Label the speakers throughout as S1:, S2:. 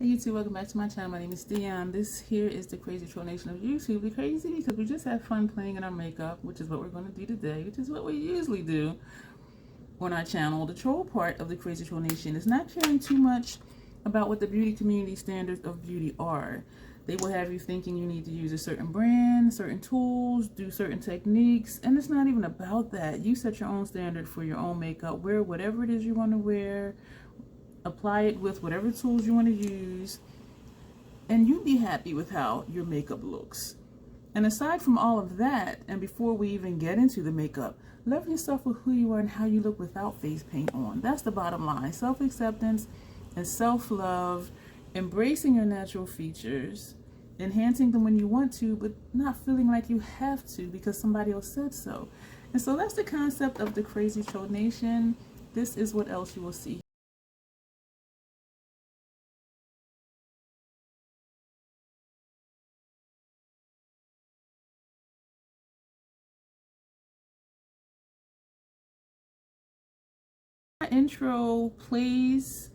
S1: Hey YouTube, welcome back to my channel. My name is Dion. This here is the crazy troll nation of YouTube. We're crazy because we just have fun playing in our makeup, which is what we're going to do today, which is what we usually do on our channel. The troll part of the crazy troll nation is not caring too much about what the beauty community standards of beauty are. They will have you thinking you need to use a certain brand, certain tools, do certain techniques, and it's not even about that. You set your own standard for your own makeup. Wear whatever it is you want to wear. Apply it with whatever tools you want to use, and you be happy with how your makeup looks. And aside from all of that, and before we even get into the makeup, love yourself for who you are and how you look without face paint on. That's the bottom line. Self-acceptance and self-love, embracing your natural features, enhancing them when you want to, but not feeling like you have to because somebody else said so. And so that's the concept of the crazy troll nation. This is what else you will see. Intro plays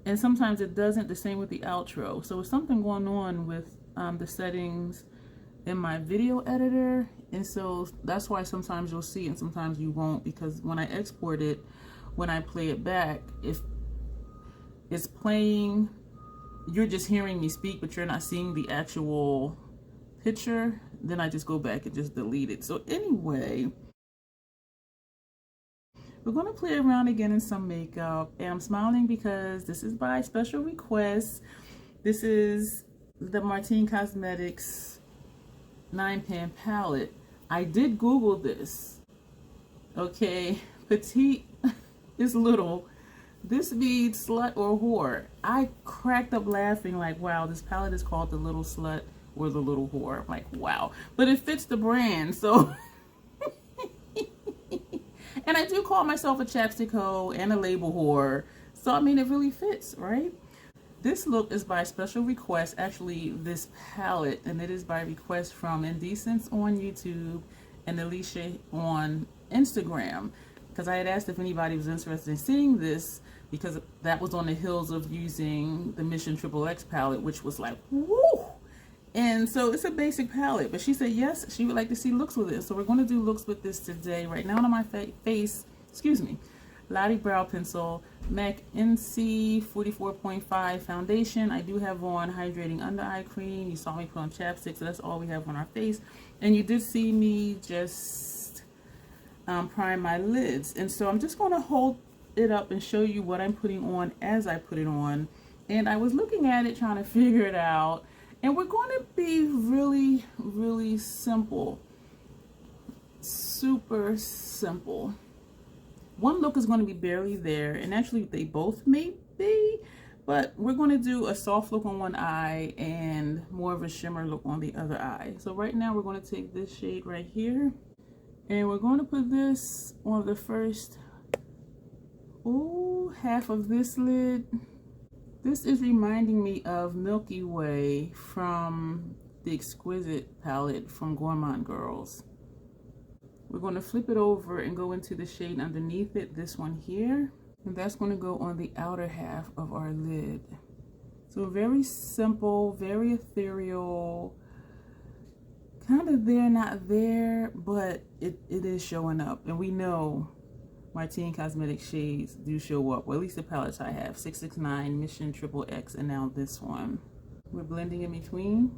S1: and sometimes it doesn't, the same with the outro. So there's something going on with the settings in my video editor, and so that's why sometimes you'll see and sometimes you won't, because when I export it, when I play it back, if it's playing, you're just hearing me speak but you're not seeing the actual picture, then I just go back and just delete it. So anyway, we're going to play around again in some makeup, and I'm smiling because this is by special request. This is the Martine Cosmetics 9-pan palette. I did Google this. Okay, petite is little. This means slut or whore. I cracked up laughing like, wow, this palette is called the little slut or the little whore. I'm like, wow. But it fits the brand, so... And I do call myself a chapstick hoe and a label whore. So, I mean, it really fits, right? This look is by special request, actually, this palette. And it is by request from Indecence on YouTube and Alicia on Instagram. Because I had asked if anybody was interested in seeing this, because that was on the heels of using the Mission XXX palette, which was like, woo! And so it's a basic palette, but she said yes, she would like to see looks with it. So we're going to do looks with this today. Right now on my face, excuse me, Lottie Brow Pencil, MAC NC 44.5 foundation. I do have on hydrating under eye cream. You saw me put on chapstick, so that's all we have on our face. And you did see me just prime my lids. And so I'm just going to hold it up and show you what I'm putting on as I put it on. And I was looking at it, trying to figure it out. And we're going to be really, really simple. Super simple. One look is going to be barely there, and actually they both may be, but we're going to do a soft look on one eye and more of a shimmer look on the other eye. So right now we're going to take this shade right here, and we're going to put this on the first half of this lid. This is reminding me of Milky Way from the Exquisite palette from Gourmand Girls. We're going to flip it over and go into the shade underneath it, this one here. And that's going to go on the outer half of our lid. So very simple, very ethereal. Kind of there, not there, but it is showing up. And we know Martine Cosmetics shades do show up, or at least the palettes I have, 669, Mission XXX, and now this one. We're blending in between,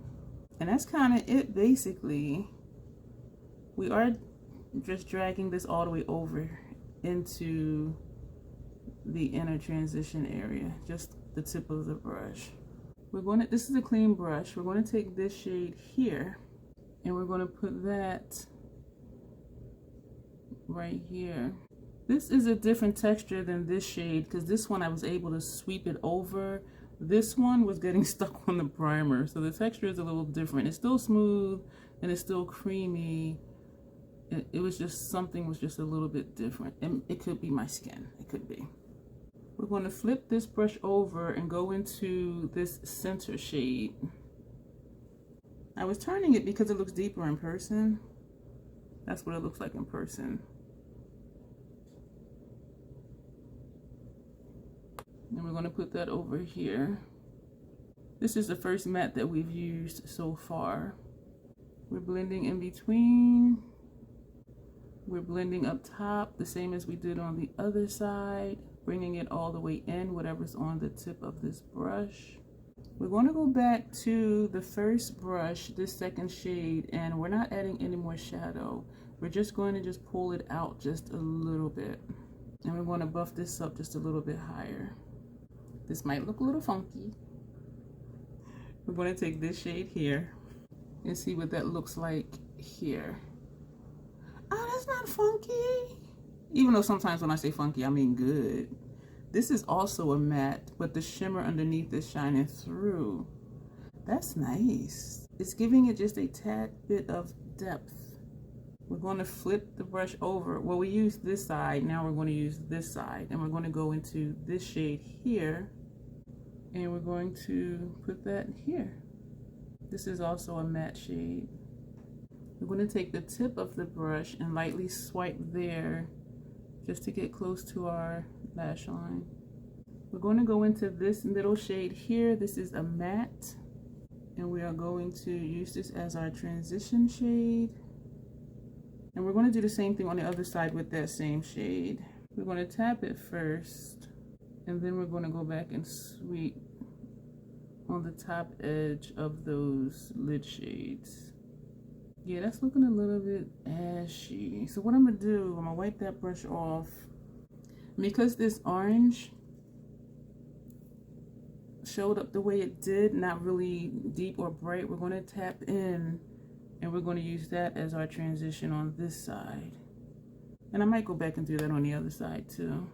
S1: and that's kind of it basically. We are just dragging this all the way over into the inner transition area, just the tip of the brush. This is a clean brush. We're going to take this shade here, and we're going to put that right here. This is a different texture than this shade, because this one I was able to sweep it over. This one was getting stuck on the primer, so the texture is a little different. It's still smooth and it's still creamy. It was just, something was just a little bit different. And it could be my skin, it could be. We're going to flip this brush over and go into this center shade. I was turning it because it looks deeper in person. That's what it looks like in person. And we're going to put that over here. This is the first matte that we've used so far. We're blending in between. We're blending up top, the same as we did on the other side, bringing it all the way in, whatever's on the tip of this brush. We're going to go back to the first brush, this second shade, and we're not adding any more shadow. We're just going to just pull it out just a little bit. And we're going to buff this up just a little bit higher. This might look a little funky. We're going to take this shade here and see what that looks like here. Oh, that's not funky. Even though sometimes when I say funky, I mean good. This is also a matte, but the shimmer underneath is shining through. That's nice. It's giving it just a tad bit of depth. We're going to flip the brush over. Well, we used this side. Now we're going to use this side. And we're going to go into this shade here. And we're going to put that here. This is also a matte shade. We're going to take the tip of the brush and lightly swipe there just to get close to our lash line. We're going to go into this middle shade here. This is a matte, and we are going to use this as our transition shade. And we're going to do the same thing on the other side with that same shade. We're going to tap it first, and then we're going to go back and sweep on the top edge of those lid shades. Yeah, that's looking a little bit ashy. So what I'm gonna do, I'm gonna wipe that brush off. Because this orange showed up the way it did, not really deep or bright, we're gonna tap in and we're gonna use that as our transition on this side. And I might go back and do that on the other side too,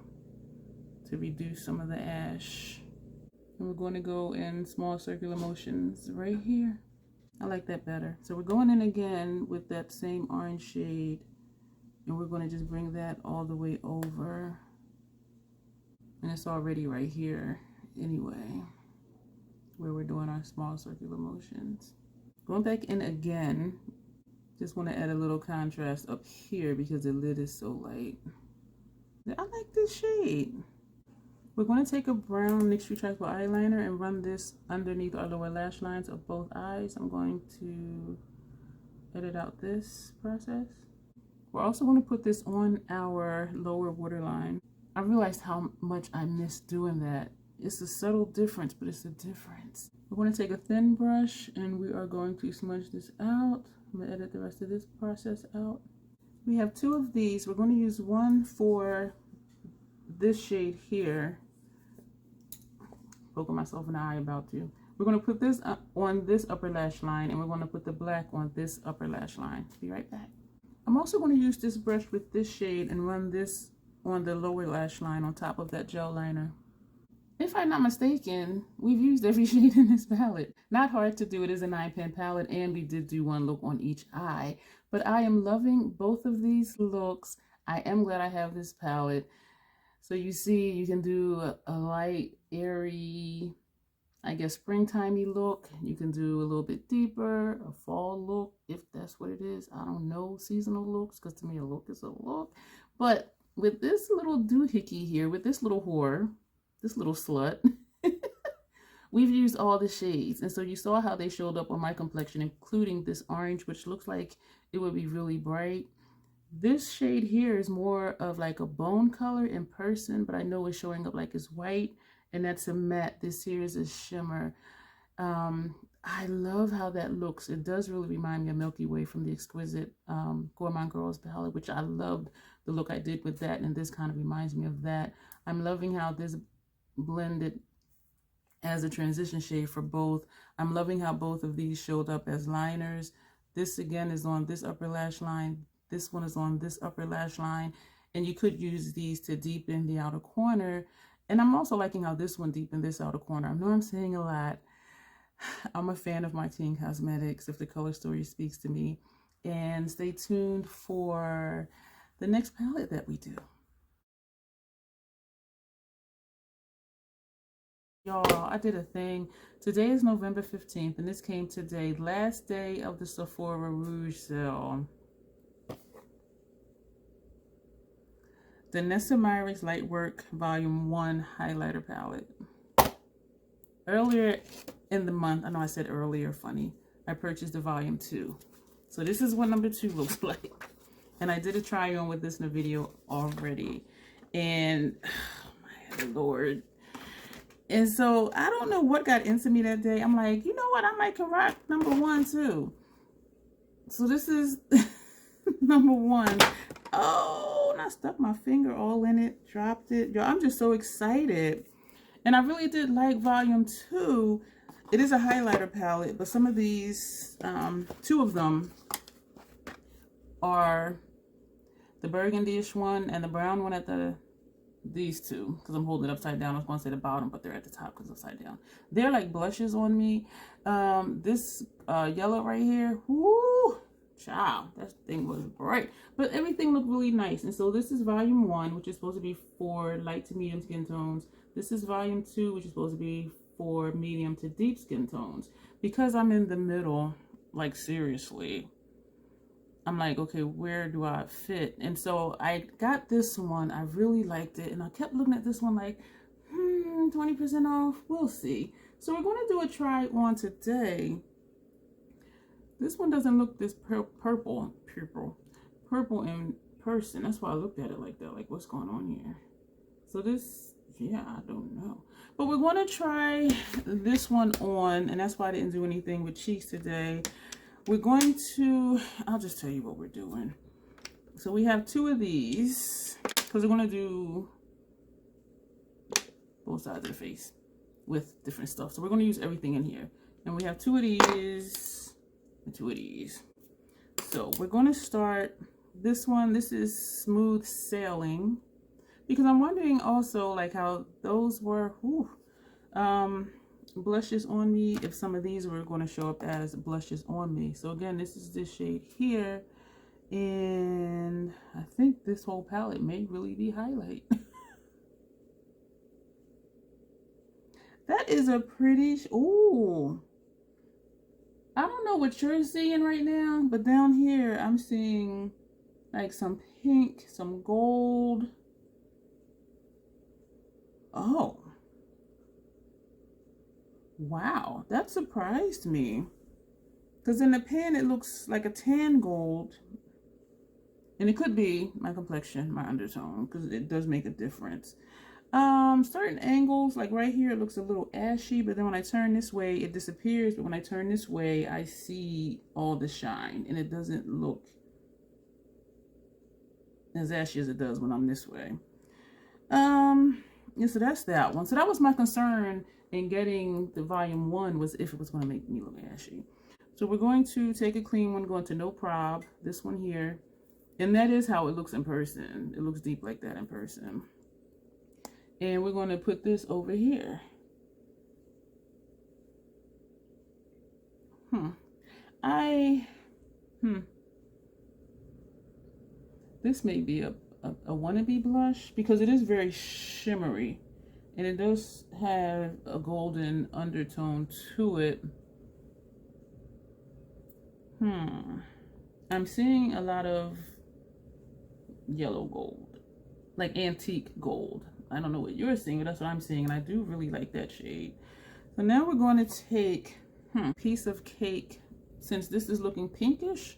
S1: to reduce some of the ash. And we're going to go in small circular motions right here. I like that better. So we're going in again with that same orange shade, and we're going to just bring that all the way over. And it's already right here anyway, where we're doing our small circular motions. Going back in again, just want to add a little contrast up here because the lid is so light. I like this shade. We're going to take a brown NYX retractable eyeliner and run this underneath our lower lash lines of both eyes. I'm going to edit out this process. We're also going to put this on our lower waterline. I realized how much I missed doing that. It's a subtle difference, but it's a difference. We're going to take a thin brush and we are going to smudge this out. I'm going to edit the rest of this process out. We have two of these. We're going to use one for this shade here. Poking myself in the eye about to. We're going to put this on this upper lash line, and we're going to put the black on this upper lash line. Be right back. I'm also going to use this brush with this shade and run this on the lower lash line on top of that gel liner. If I'm not mistaken, we've used every shade in this palette. Not hard to do. It is a 9-pan palette, and we did do one look on each eye. But I am loving both of these looks. I am glad I have this palette. So you see, you can do a light, airy, I guess springtimey look. You can do a little bit deeper, a fall look, if that's what it is. I don't know, seasonal looks, because to me a look is a look. But with this little doohickey here, with this little whore, this little slut, we've used all the shades. And so you saw how they showed up on my complexion, including this orange, which looks like it would be really bright. This shade here is more of like a bone color in person, but I know it's showing up like it's white, and that's a matte. This here is a shimmer. I love how that looks. It does really remind me of Milky Way from the Exquisite Gourmand Girls palette, which I loved the look I did with that, and this kind of reminds me of that. I'm loving how this blended as a transition shade for both. I'm loving how both of these showed up as liners. This again is on this upper lash line. This one is on this upper lash line, and you could use these to deepen the outer corner. And I'm also liking how this one deepened this outer corner. I know I'm saying a lot. I'm a fan of Martine Cosmetics, if the color story speaks to me. And stay tuned for the next palette that we do. Y'all, I did a thing. Today is November 15th, and this came today, last day of the Sephora Rouge sale. Danessa Myricks Lightwork Volume 1 Highlighter Palette. Earlier in the month. I know I said earlier, funny, I purchased the volume 2. So this is what number 2 looks like. And I did a try on with this in the video already. And oh my Lord. And so I don't know what got into me that day. I'm like, you know what? I might can rock number 1 too. So this is number 1. Oh, and I stuck my finger all in it, dropped it. Yo, I'm just so excited. And I really did like volume 2. It is a highlighter palette, but some of these, 2 of them are the burgundy-ish one and the brown one at these 2, because I'm holding it upside down. I was going to say the bottom, but they're at the top because it's upside down. They're like blushes on me. This yellow right here, whoo, child, that thing was bright. But everything looked really nice. And so this is volume 1, which is supposed to be for light to medium skin tones. This is volume 2, which is supposed to be for medium to deep skin tones. Because I'm in the middle, like seriously, I'm like, okay, where do I fit? And so I got this one. I really liked it. And I kept looking at this one like, 20% off. We'll see. So we're going to do a try on today. This one doesn't look this purple in person. That's why I looked at it like that. Like, what's going on here? So this, yeah, I don't know. But we're going to try this one on. And that's why I didn't do anything with cheeks today. We're going to, I'll just tell you what we're doing. So we have 2 of these, because we're going to do both sides of the face with different stuff. So we're going to use everything in here. And we have 2 of these and 2 of these. So we're going to start this one. This is Smooth Sailing, because I'm wondering also like how those were, blushes on me, if some of these were going to show up as blushes on me. So again, this is this shade here, and I think this whole palette may really be highlight. That is a pretty, ooh, I don't know what you're seeing right now, but down here I'm seeing like some pink, some gold. Oh, wow, that surprised me, because in the pan it looks like a tan gold, and it could be my complexion, my undertone, because it does make a difference. Certain angles, like right here, it looks a little ashy, but then when I turn this way it disappears, but when I turn this way I see all the shine, and it doesn't look as ashy as it does when I'm this way. Yeah, so that's that one. So that was my concern in getting the volume 1, was if it was going to make me look ashy. So we're going to take a clean one, going to No Prob, this one here, and that is how it looks in person. It looks deep like that in person. And we're going to put this over here. This may be a wannabe blush, because it is very shimmery. And it does have a golden undertone to it. I'm seeing a lot of yellow gold, like antique gold. I don't know what you're seeing, but that's what I'm seeing, and I do really like that shade. So now we're going to take Piece of Cake, since this is looking pinkish,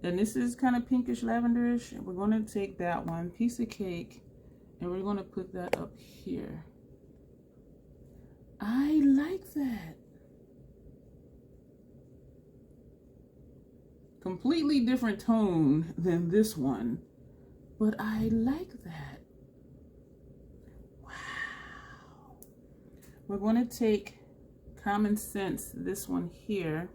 S1: and this is kind of pinkish lavenderish. We're going to take that one, Piece of Cake, and we're going to put that up here. I like that. Completely different tone than this one, but I like that. Wow. We're going to take Common Sense, this one here,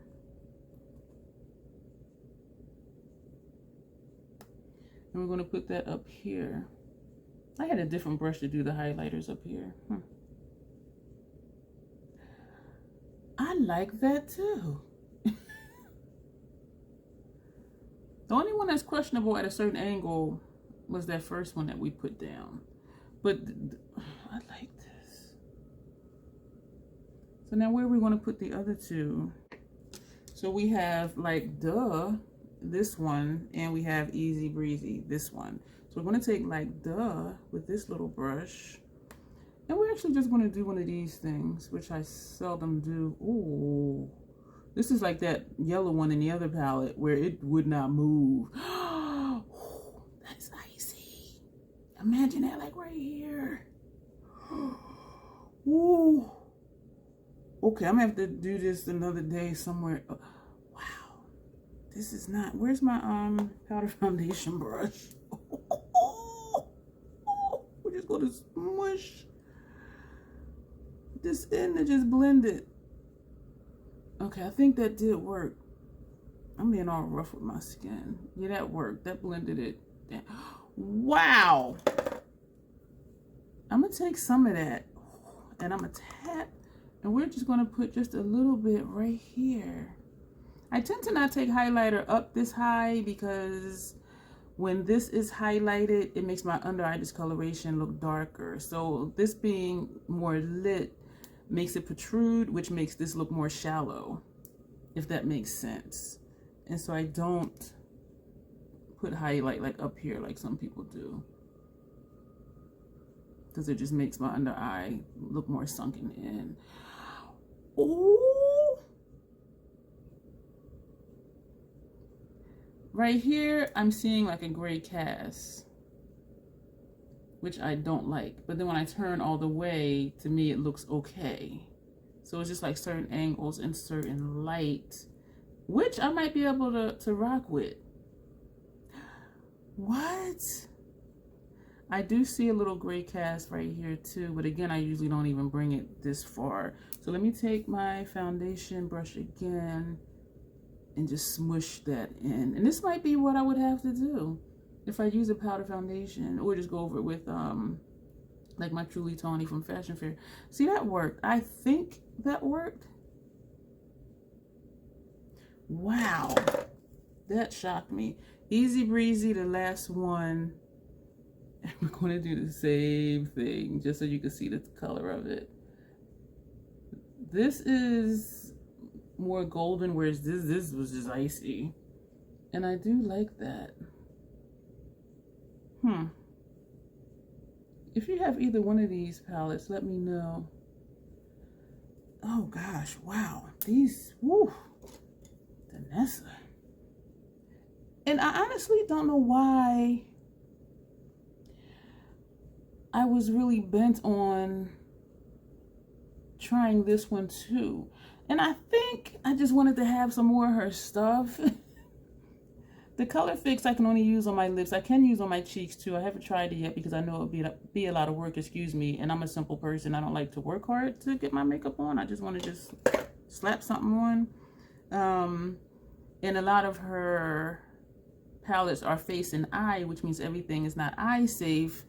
S1: and we're going to put that up here. I had a different brush to do the highlighters up here. I like that too. The only one that's questionable at a certain angle was that first one that we put down. But I like this. So now where are we going to put the other 2? So we have like Duh, this one, and we have Easy Breezy, this one. So we're going to take like Duh with this little brush, And we're actually just going to do one of these things, which I seldom do. Ooh, this is like that yellow one in the other palette where it would not move. That's icy. Imagine that, like right here. Ooh. Okay, I'm gonna have to do this another day somewhere. Wow, this is not. Where's my powder foundation brush? We're just gonna smush this in and just blend it. Okay, I think that did work. I'm being all rough with my skin. Yeah, that worked. That blended it. Wow. I'm gonna take some of that and I'm gonna tap, and we're just gonna put just a little bit right here. I tend to not take highlighter up this high because when this is highlighted, it makes my under eye discoloration look darker. So this being more lit makes it protrude, which makes this look more shallow, if that makes sense. And so I don't put highlight like up here like some people do, because it just makes my under eye look more sunken in. Ooh. Right here, I'm seeing like a gray cast, which I don't like. But then when I turn all the way, to me, it looks okay. So it's just like certain angles and certain light, which I might be able to rock with. What? I do see a little gray cast right here too, but again, I usually don't even bring it this far. So let me take my foundation brush again and just smush that in. And this might be what I would have to do if I use a powder foundation, or just go over it with like my Truly Tawny from Fashion Fair. See, that worked. I think that worked. Wow, that shocked me. Easy breezy, the last one. And we're going to do the same thing just so you can see the color of it. This is more golden, whereas this was just icy. And I do like that. If you have either one of these palettes, let me know. Oh gosh, wow. These, woo, Danessa. And I honestly don't know why I was really bent on trying this one too. And I think I just wanted to have some more of her stuff. The color fix I can only use on my lips. I can use on my cheeks too. I haven't tried it yet because I know it would be a lot of work, excuse me. And I'm a simple person. I don't like to work hard to get my makeup on. I just want to just slap something on. And a lot of her palettes are face and eye, which means everything is not eye safe.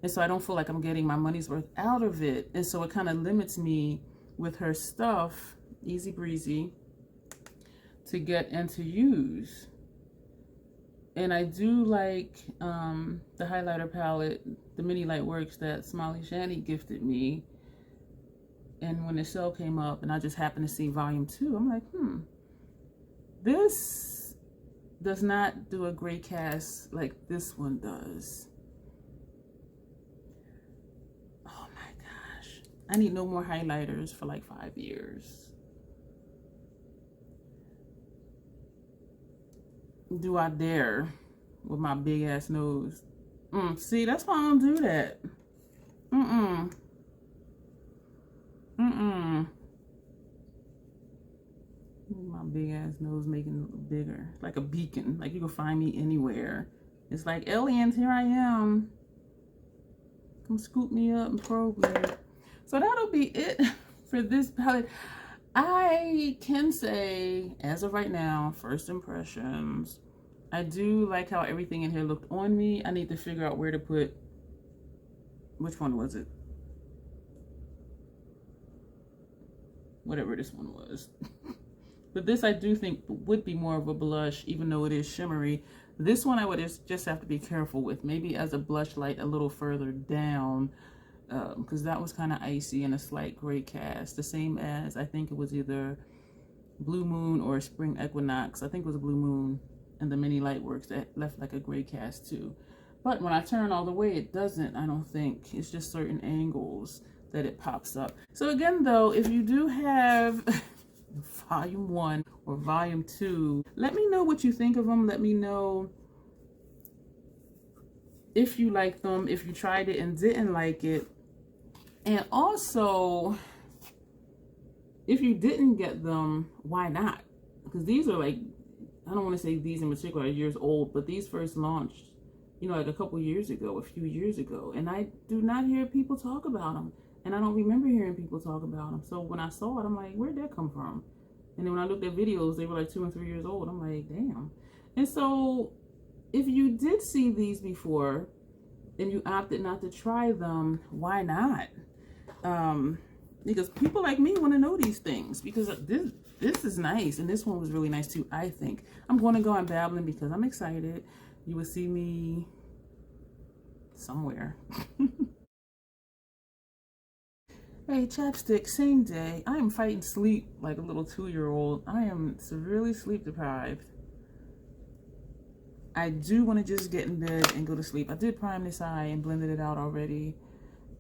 S1: And so I don't feel like I'm getting my money's worth out of it. And so it kind of limits me with her stuff, easy breezy, to get and to use. And I do like the highlighter palette, the mini Lightworks that Smiley Shanny gifted me. And when the sale came up and I just happened to see volume 2, I'm like, this does not do a gray cast like this one does. Oh my gosh. I need no more highlighters for like 5 years. Do I dare with my big ass nose? See, that's why I don't do that. My big ass nose making it look bigger, like a beacon, like you can find me anywhere. It's like, aliens, here I am. Come scoop me up and probe me. So that'll be it for this palette. I can say, as of right now, first impressions, I do like how everything in here looked on me. I need to figure out where to put, which one was it? Whatever this one was. But this I do think would be more of a blush, even though it is shimmery. This one I would just have to be careful with. Maybe as a blush light a little further down, because that was kind of icy and a slight gray cast. The same as, I think it was either Blue Moon or Spring Equinox. I think it was Blue Moon and the mini Lightworks that left like a gray cast too. But when I turn all the way, it doesn't, I don't think. It's just certain angles. that it pops up. So again though, if you do have volume 1 or volume 2, let me know what you think of them. Let me know if you like them, if you tried it and didn't like it. And also, if you didn't get them, why not? Because these are like, I don't want to say these in particular are years old, but these first launched, you know, like a couple years ago, a few years ago. And I do not hear people talk about them. And I don't remember hearing people talk about them. So when I saw it, I'm like, where'd that come from? And then when I looked at videos, they were like 2 and 3 years old. I'm like, damn. And so if you did see these before and you opted not to try them, why not? Because people like me want to know these things, because this is nice, and this one was really nice too, I think. I'm going to go on babbling because I'm excited. You will see me somewhere. Hey, chapstick, same day. I am fighting sleep like a little 2-year-old. I am severely sleep deprived. I do want to just get in bed and go to sleep. I did prime this eye and blended it out already.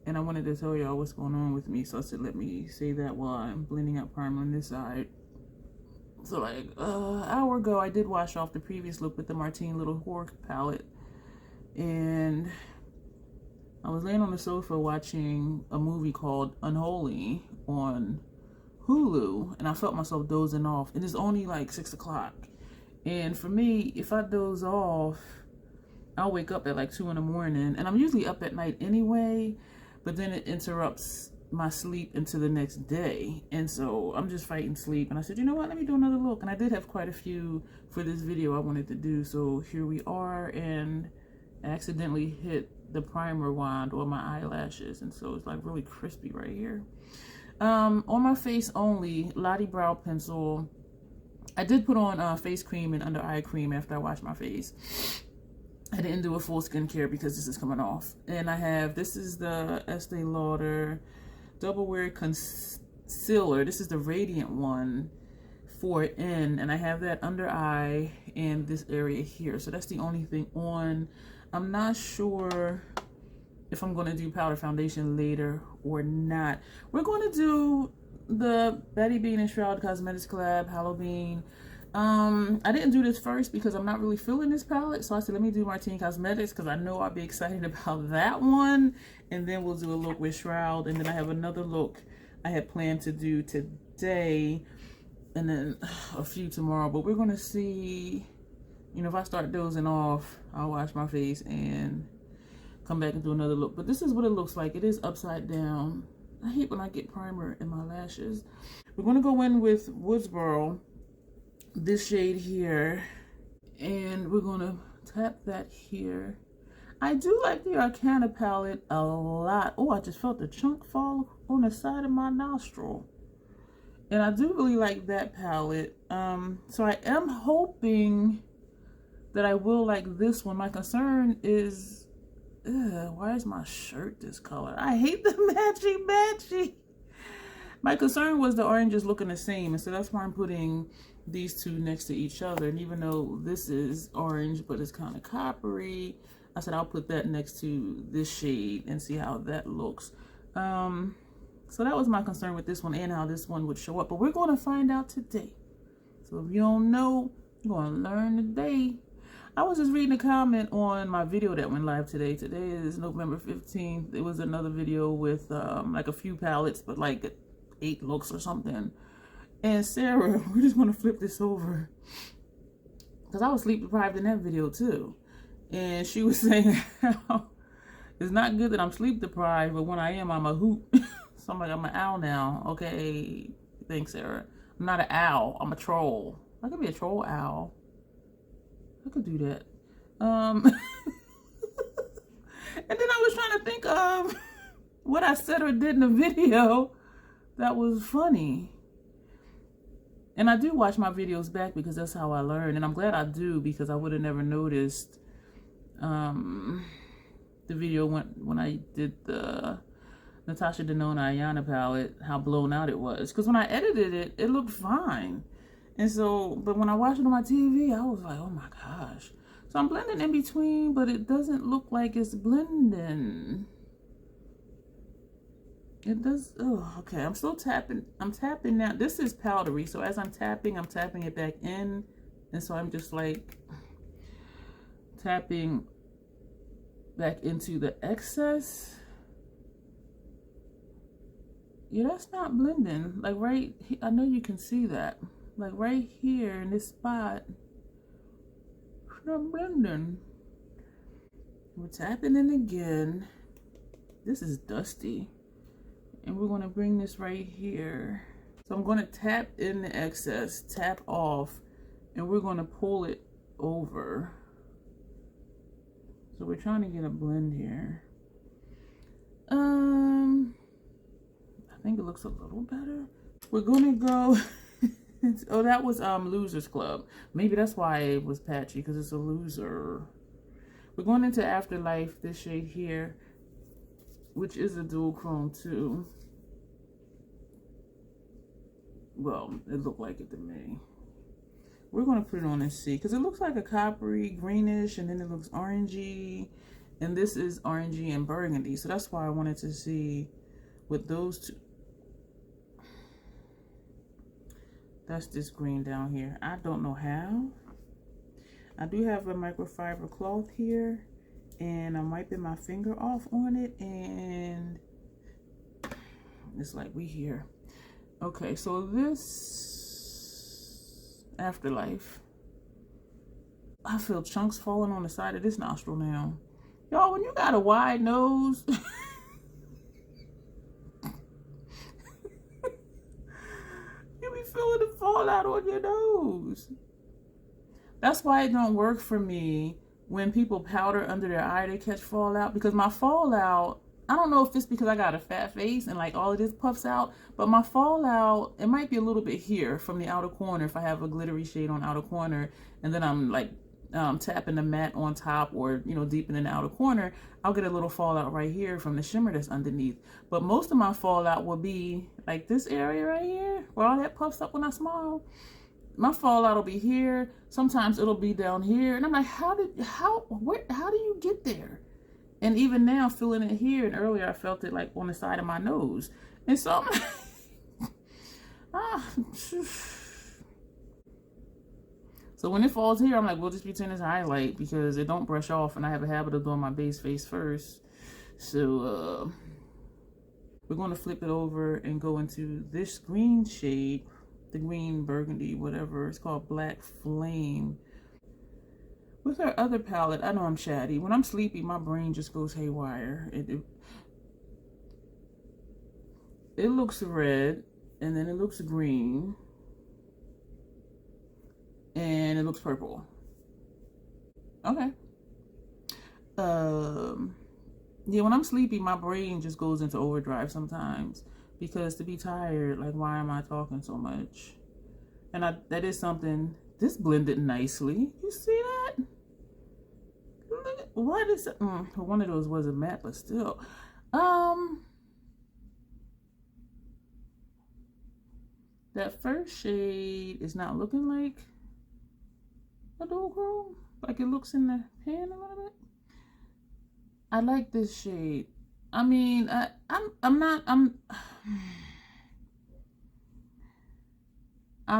S1: And I wanted to tell y'all what's going on with me. So I said, let me say that while I'm blending out primer on this side. So like an hour ago, I did wash off the previous look with the Martine Little Whore palette. And I was laying on the sofa watching a movie called Unholy on Hulu, and I felt myself dozing off. And it's only like 6 o'clock. And for me, if I doze off, I'll wake up at like 2 in the morning. And I'm usually up at night anyway, but then it interrupts my sleep into the next day. And so I'm just fighting sleep. And I said, you know what, let me do another look. And I did have quite a few for this video I wanted to do. So here we are, and I accidentally hit the primer wand on my eyelashes, and so it's like really crispy right here. On my face only, Lottie brow pencil. I did put on face cream and under eye cream after I washed my face. I didn't do a full skincare because this is coming off. And I have, this is the Estee Lauder Double Wear Concealer. This is the Radiant one, 4N, and I have that under eye and this area here. So that's the only thing on. I'm not sure if I'm going to do powder foundation later or not. We're going to do the Betty Bean and Shroud Cosmetics collab, Hallobean. I didn't do this first because I'm not really feeling this palette. So I said, let me do Martine Cosmetics because I know I'll be excited about that one. And then we'll do a look with Shroud. And then I have another look I had planned to do today. And then a few tomorrow. But we're going to see, you know, if I start dozing off, I'll wash my face and come back and do another look. But this is what it looks like. It is upside down. I hate when I get primer in my lashes. We're going to go in with Woodsboro, this shade here, and we're going to tap that here. I do like the Arcana palette a lot. Oh, I just felt the chunk fall on the side of my nostril. And I do really like that palette. So I am hoping that I will like this one. My concern is, why is my shirt this color? I hate the matchy. My concern was the oranges looking the same, and so that's why I'm putting these two next to each other. And even though this is orange, but it's kind of coppery, I said I'll put that next to this shade and see how that looks. So that was my concern with this one and how this one would show up. But we're going to find out today. So if you don't know, you're going to learn today. I was just reading a comment on my video that went live today. Today is November 15th. It was another video with like a few palettes, but like 8 looks or something. And Sarah, we're just going to flip this over, because I was sleep deprived in that video too. And she was saying how it's not good that I'm sleep deprived, but when I am, I'm a hoot. So I'm like, I'm an owl now. Okay, thanks, Sarah. I'm not an owl. I'm a troll. I could be a troll owl. I could do that. And then I was trying to think of what I said or did in the video that was funny. And I do watch my videos back because that's how I learn. And I'm glad I do, because I would have never noticed the video when I did the Natasha Denona Ayana palette, how blown out it was. Because when I edited it, it looked fine. And so, but when I watched it on my TV, I was like, oh my gosh. So I'm blending in between, but it doesn't look like it's blending. It does. Oh, okay. I'm still tapping. I'm tapping now. This is powdery, so as I'm tapping it back in, and so I'm just like tapping back into the excess. Yeah, that's not blending. Like right, I know you can see that. Like right here in this spot, it's not blending. We're tapping in again. This is dusty. And we're going to bring this right here. So I'm going to tap in the excess, tap off, and we're going to pull it over. So we're trying to get a blend here. I think it looks a little better. We're going to go. Oh, that was Losers Club. Maybe that's why it was patchy, because it's a loser. We're going into Afterlife, this shade here, which is a dual chrome too. Well, it looked like it to me. We're going to put it on and see, because it looks like a coppery greenish, and then it looks orangey, and this is orangey and burgundy. So that's why I wanted to see with those two. That's this green down here. I don't know how. I do have a microfiber cloth here, and I'm wiping my finger off on it, and it's like we here. Okay, so this Afterlife, I feel chunks falling on the side of this nostril now. Y'all, when you got a wide nose, you be feeling the fallout on your nose. That's why it don't work for me when people powder under their eye, they catch fallout, because my fallout, I don't know if it's because I got a fat face and like all of this puffs out, but my fallout, it might be a little bit here from the outer corner if I have a glittery shade on outer corner, and then I'm like tapping the matte on top, or you know, deep in the outer corner, I'll get a little fallout right here from the shimmer that's underneath. But most of my fallout will be like this area right here where all that puffs up when I smile. My fallout will be here. Sometimes it'll be down here, and I'm like, how do you get there? And even now, feeling it here, and earlier I felt it like on the side of my nose, and so I'm like, So when it falls here, I'm like, we'll just pretend it's highlight, because it don't brush off, and I have a habit of doing my base face first. So we're going to flip it over and go into this green shade, the green burgundy, whatever. It's called Black Flame. With her other palette, I know I'm chatty. When I'm sleepy, my brain just goes haywire. It looks red, and then it looks green, and it looks purple. Okay. Yeah, when I'm sleepy, my brain just goes into overdrive sometimes, because to be tired, like, why am I talking so much? And that is something. This blended nicely. You see that? Look at, what is it? One of those was a matte, but still. That first shade is not looking like a dual chrome, like it looks in the pan a little bit. I like this shade. I mean, I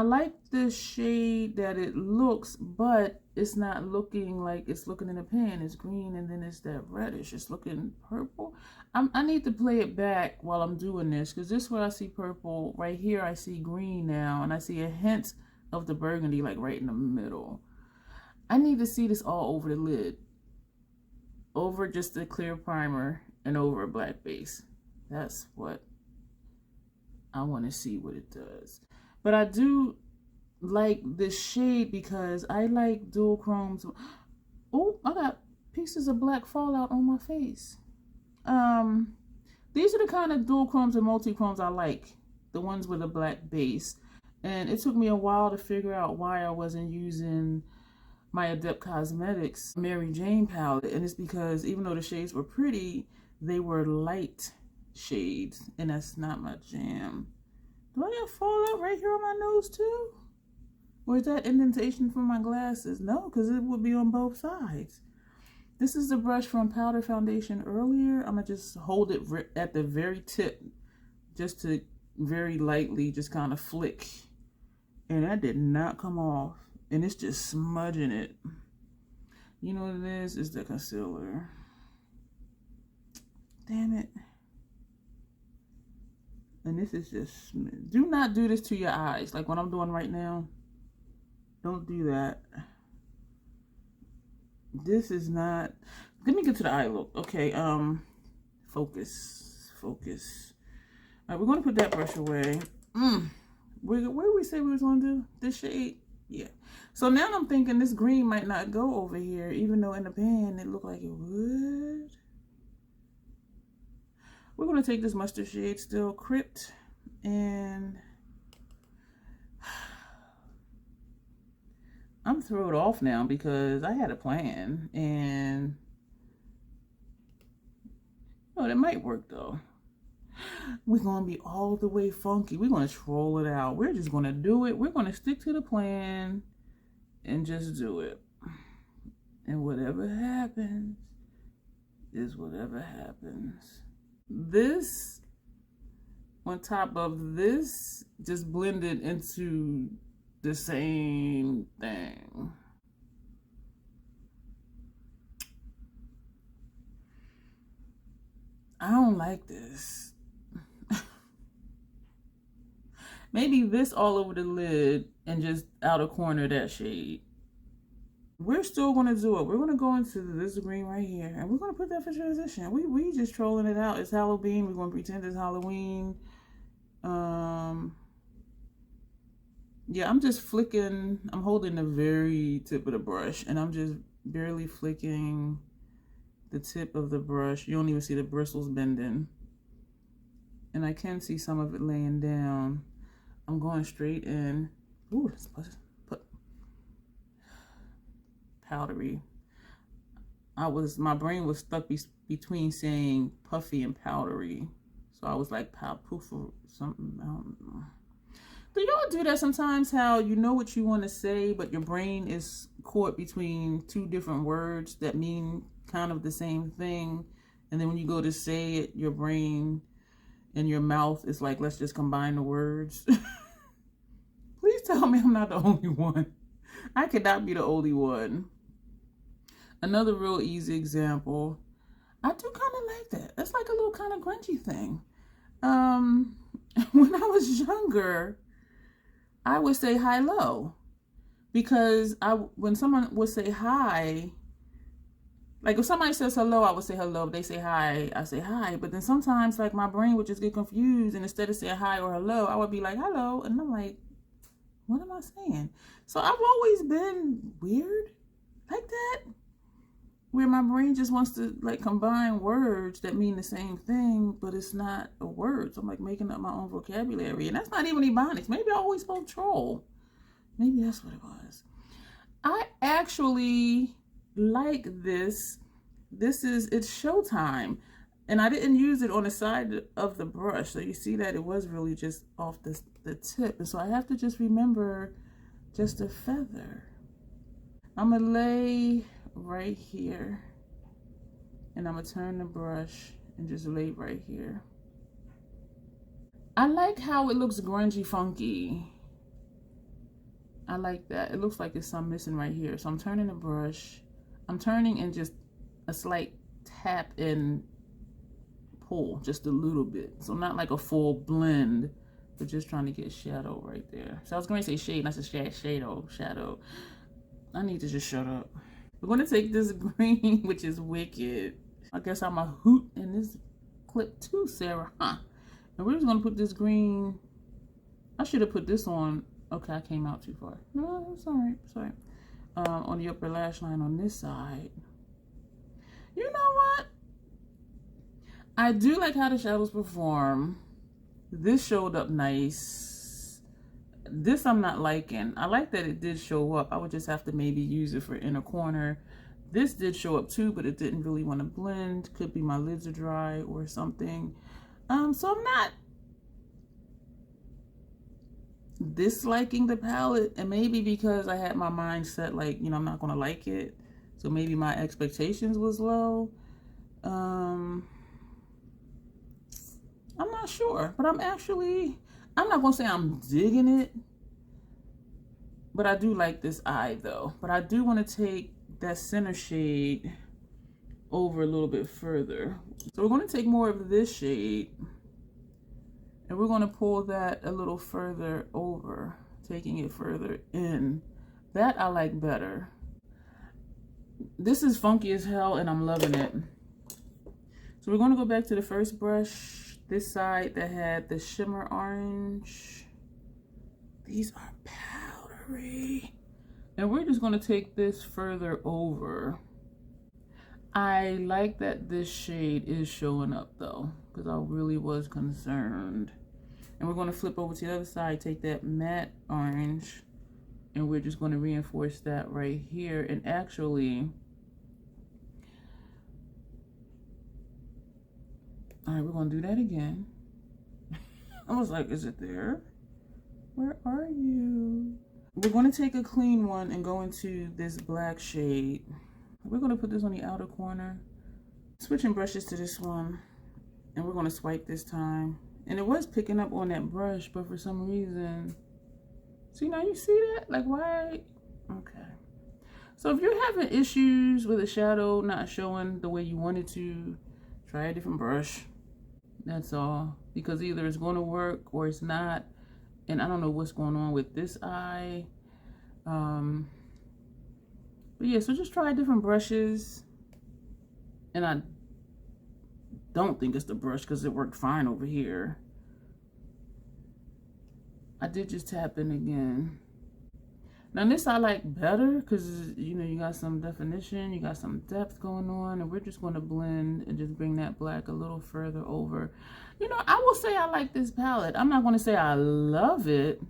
S1: like the shade that it looks, but it's not looking like it's looking in a pan. It's green, and then it's that reddish. It's looking purple. I need to play it back while I'm doing this, because this is where I see purple. Right here, I see green now, and I see a hint of the burgundy, like right in the middle. I need to see this all over the lid. Over just a clear primer and over a black base. That's what I want to see what it does. But I do like this shade because I like dual chromes. Oh, I got pieces of black fallout on my face. These are the kind of dual chromes and multi-chromes I like. The ones with a black base. And it took me a while to figure out why I wasn't using my Adept Cosmetics Mary Jane palette, and it's because even though the shades were pretty, they were light shades, and that's not my jam. Do I have fallout right here on my nose too? Or is that indentation from my glasses? No, because it would be on both sides. This is the brush from Powder Foundation earlier. I'm gonna just hold it at the very tip just to very lightly just kind of flick. And that did not come off. And it's just smudging it. You know what it is? It's the concealer. Damn it. And this is just, do not do this to your eyes. Like what I'm doing right now. Don't do that. This is not, let me get to the eye look. Okay, focus. All right, we're going to put that brush away. Where did we say we was going to do this shade? Yeah. So now I'm thinking this green might not go over here, even though in the pan it looked like it would. We're going to take this mustard shade still, Crypt, and I'm thrown off now because I had a plan, and oh, that might work though. We're going to be all the way funky. We're going to troll it out. We're just going to do it. We're going to stick to the plan and just do it. And whatever happens is whatever happens. This on top of this just blended into the same thing. I don't like this. Maybe this all over the lid and just outer corner that shade. We're still going to do it. We're going to go into this green right here. And we're going to put that for transition. We just trolling it out. It's Halloween. We're going to pretend it's Halloween. Yeah, I'm just flicking. I'm holding the very tip of the brush. And I'm just barely flicking the tip of the brush. You don't even see the bristles bending. And I can see some of it laying down. I'm going straight in. Ooh, let's put powdery. My brain was stuck between saying puffy and powdery. So I was like poof or something. I don't know. Do y'all do that sometimes? How you know what you want to say, but your brain is caught between two different words that mean kind of the same thing. And then when you go to say it, your brain and your mouth is like, let's just combine the words. Please tell me I'm not the only one. I could not be the only one. Another real easy example. I do kind of like that. That's like a little kind of grungy thing. When I was younger, I would say hi-lo. Because when someone would say hi, like if somebody says hello, I would say hello. If they say hi, I say hi. But then sometimes like my brain would just get confused, and instead of saying hi or hello, I would be like hello, and I'm like, what am I saying? So I've always been weird like that, where my brain just wants to like combine words that mean the same thing, but it's not a word. So I'm like making up my own vocabulary, and that's not even Ebonics. Maybe I always spoke troll. Maybe that's what it was. I actually like this. It's Showtime, and I didn't use it on the side of the brush, so you see that it was really just off the tip, and so I have to just remember just a feather. I'm gonna lay right here, and I'm gonna turn the brush and just lay right here. I like how it looks grungy funky. I like that. It looks like there's some missing right here. So I'm turning the brush. I'm turning and just a slight tap and pull, just a little bit. So not like a full blend, but just trying to get shadow right there. So I was going to say shade, not just shadow. I need to just shut up. We're going to take this green, which is wicked. I guess I'm a hoot in this clip too, Sarah, huh? And we're just going to put this green. I should have put this on. Okay, I came out too far. No, it's all right. Sorry. On the upper lash line on this side. You know what? I do like how the shadows perform. This showed up nice. This I'm not liking. I like that it did show up. I would just have to maybe use it for inner corner. This did show up too, but it didn't really want to blend. Could be my lids are dry or something. So I'm not disliking the palette, and maybe because I had my mind set like, you know, I'm not gonna like it, so maybe my expectations was low. I I'm not sure, but I'm not gonna say I'm digging it, but I do like this eye though. But I do want to take that center shade over a little bit further. So we're going to take more of this shade and we're going to pull that a little further over, taking it further in. That I like better. This is funky as hell and I'm loving it. So we're going to go back to the first brush, this side that had the shimmer orange. These are powdery. And we're just going to take this further over. I like that this shade is showing up though, because I really was concerned. And we're going to flip over to the other side, take that matte orange, and we're just going to reinforce that right here. And actually, all right, we're going to do that again. I was like, is it there? Where are you? We're going to take a clean one and go into this black shade. We're going to put this on the outer corner. Switching brushes to this one. And we're going to swipe this time. And it was picking up on that brush, but for some reason... See, now you see that? Like, why? Okay. So if you're having issues with a shadow not showing the way you want it to, try a different brush. That's all. Because either it's going to work or it's not. And I don't know what's going on with this eye. But yeah, so just try different brushes. And I don't think it's the brush because it worked fine over here. I did just tap in again. Now this I like better because, you know, you got some definition, you got some depth going on, and we're just going to blend and just bring that black a little further over. You know, I will say I like this palette. I'm not going to say I love it.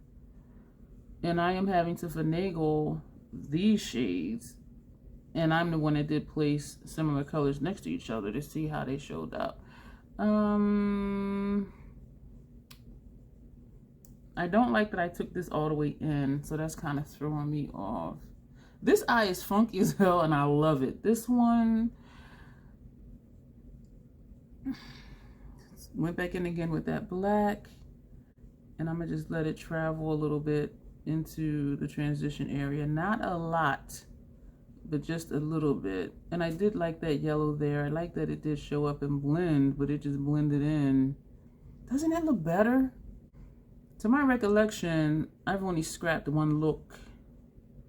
S1: And I am having to finagle these shades. And I'm the one that did place similar colors next to each other to see how they showed up. I don't like that I took this all the way in, so that's kind of throwing me off. This eye is funky as hell and I love it. This one went back in again with that black, and I'm gonna just let it travel a little bit into the transition area. Not a lot, but just a little bit. And I did like that yellow there. I like that it did show up and blend, but it just blended in. Doesn't that look better? To my recollection, I've only scrapped one look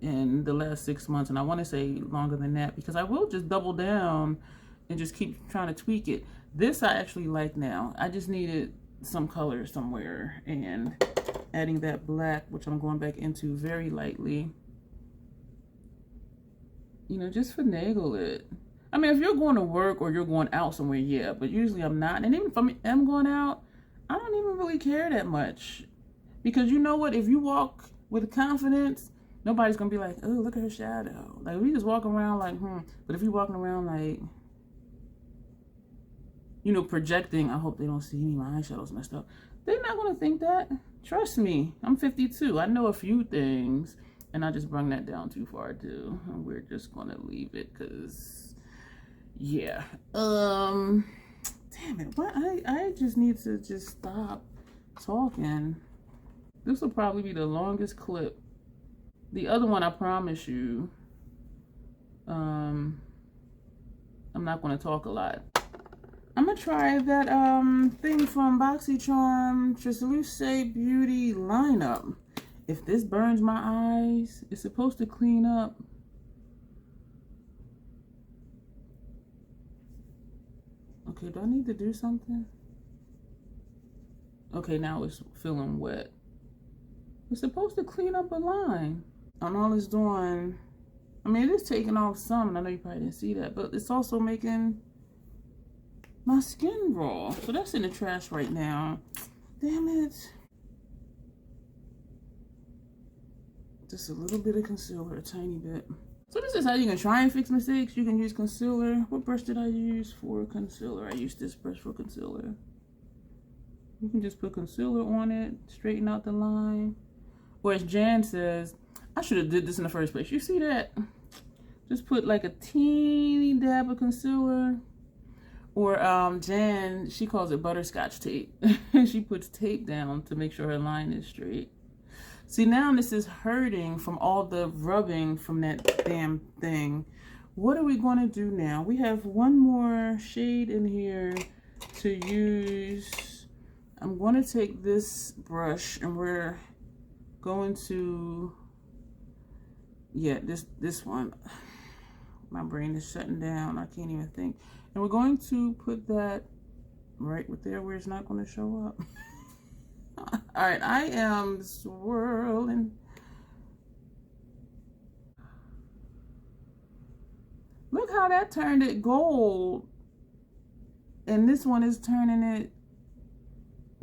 S1: in the last 6 months, and I want to say longer than that, because I will just double down and just keep trying to tweak it. This I actually like now. I just needed some color somewhere, and adding that black, which I'm going back into very lightly. You know, just finagle it. I mean, if you're going to work or you're going out somewhere, yeah, but usually I'm not. And even if I am going out, I don't even really care that much. Because you know what? If you walk with confidence, nobody's going to be like, oh, look at her shadow. Like, if you just walk around like, But if you're walking around like, you know, projecting, I hope they don't see any of my eyeshadows messed up. They're not going to think that. Trust me. I'm 52. I know a few things. And I just brung that down too far too. And we're just going to leave it because, yeah. Damn it. What? I just need to just stop talking. This will probably be the longest clip. The other one, I promise you, I'm not going to talk a lot. I'm going to try that thing from BoxyCharm Translucent Beauty lineup. If this burns my eyes, it's supposed to clean up. Okay, do I need to do something? Okay, now it's feeling wet. It's supposed to clean up a line. And all it's doing, I mean, it is taking off some, and I know you probably didn't see that, but it's also making my skin raw. So that's in the trash right now. Damn it. Just a little bit of concealer, a tiny bit. So this is how you can try and fix mistakes. You can use concealer. What brush did I use for concealer? I used this brush for concealer. You can just put concealer on it, straighten out the line. Or as Jan says, I should have did this in the first place. You see that? Just put like a teeny dab of concealer Or Jan, she calls it butterscotch tape. She puts tape down to make sure her line is straight. See, now this is hurting from all the rubbing from that damn thing. What are we going to do now? We have one more shade in here to use. I'm going to take this brush and we're going to, yeah, this one. My brain is shutting down. I can't even think. And we're going to put that right there where it's not going to show up. All right, I am swirling. Look how that turned it gold. And this one is turning it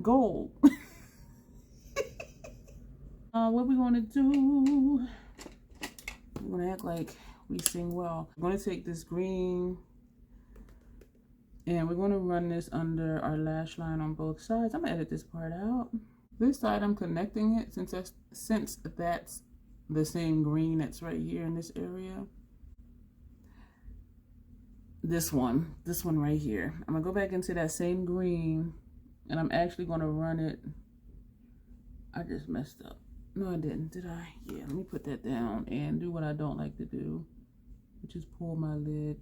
S1: gold. What we going to do? We're going to act like we sing well. I'm going to take this green and we're going to run this under our lash line on both sides. I'm going to edit this part out. This side I'm connecting it since that's the same green that's right here in this area. This one right here. I'm going to go back into that same green and I'm actually going to run it. I just messed up. No, I didn't, did I? Yeah, let me put that down and do what I don't like to do, which is pull my lid.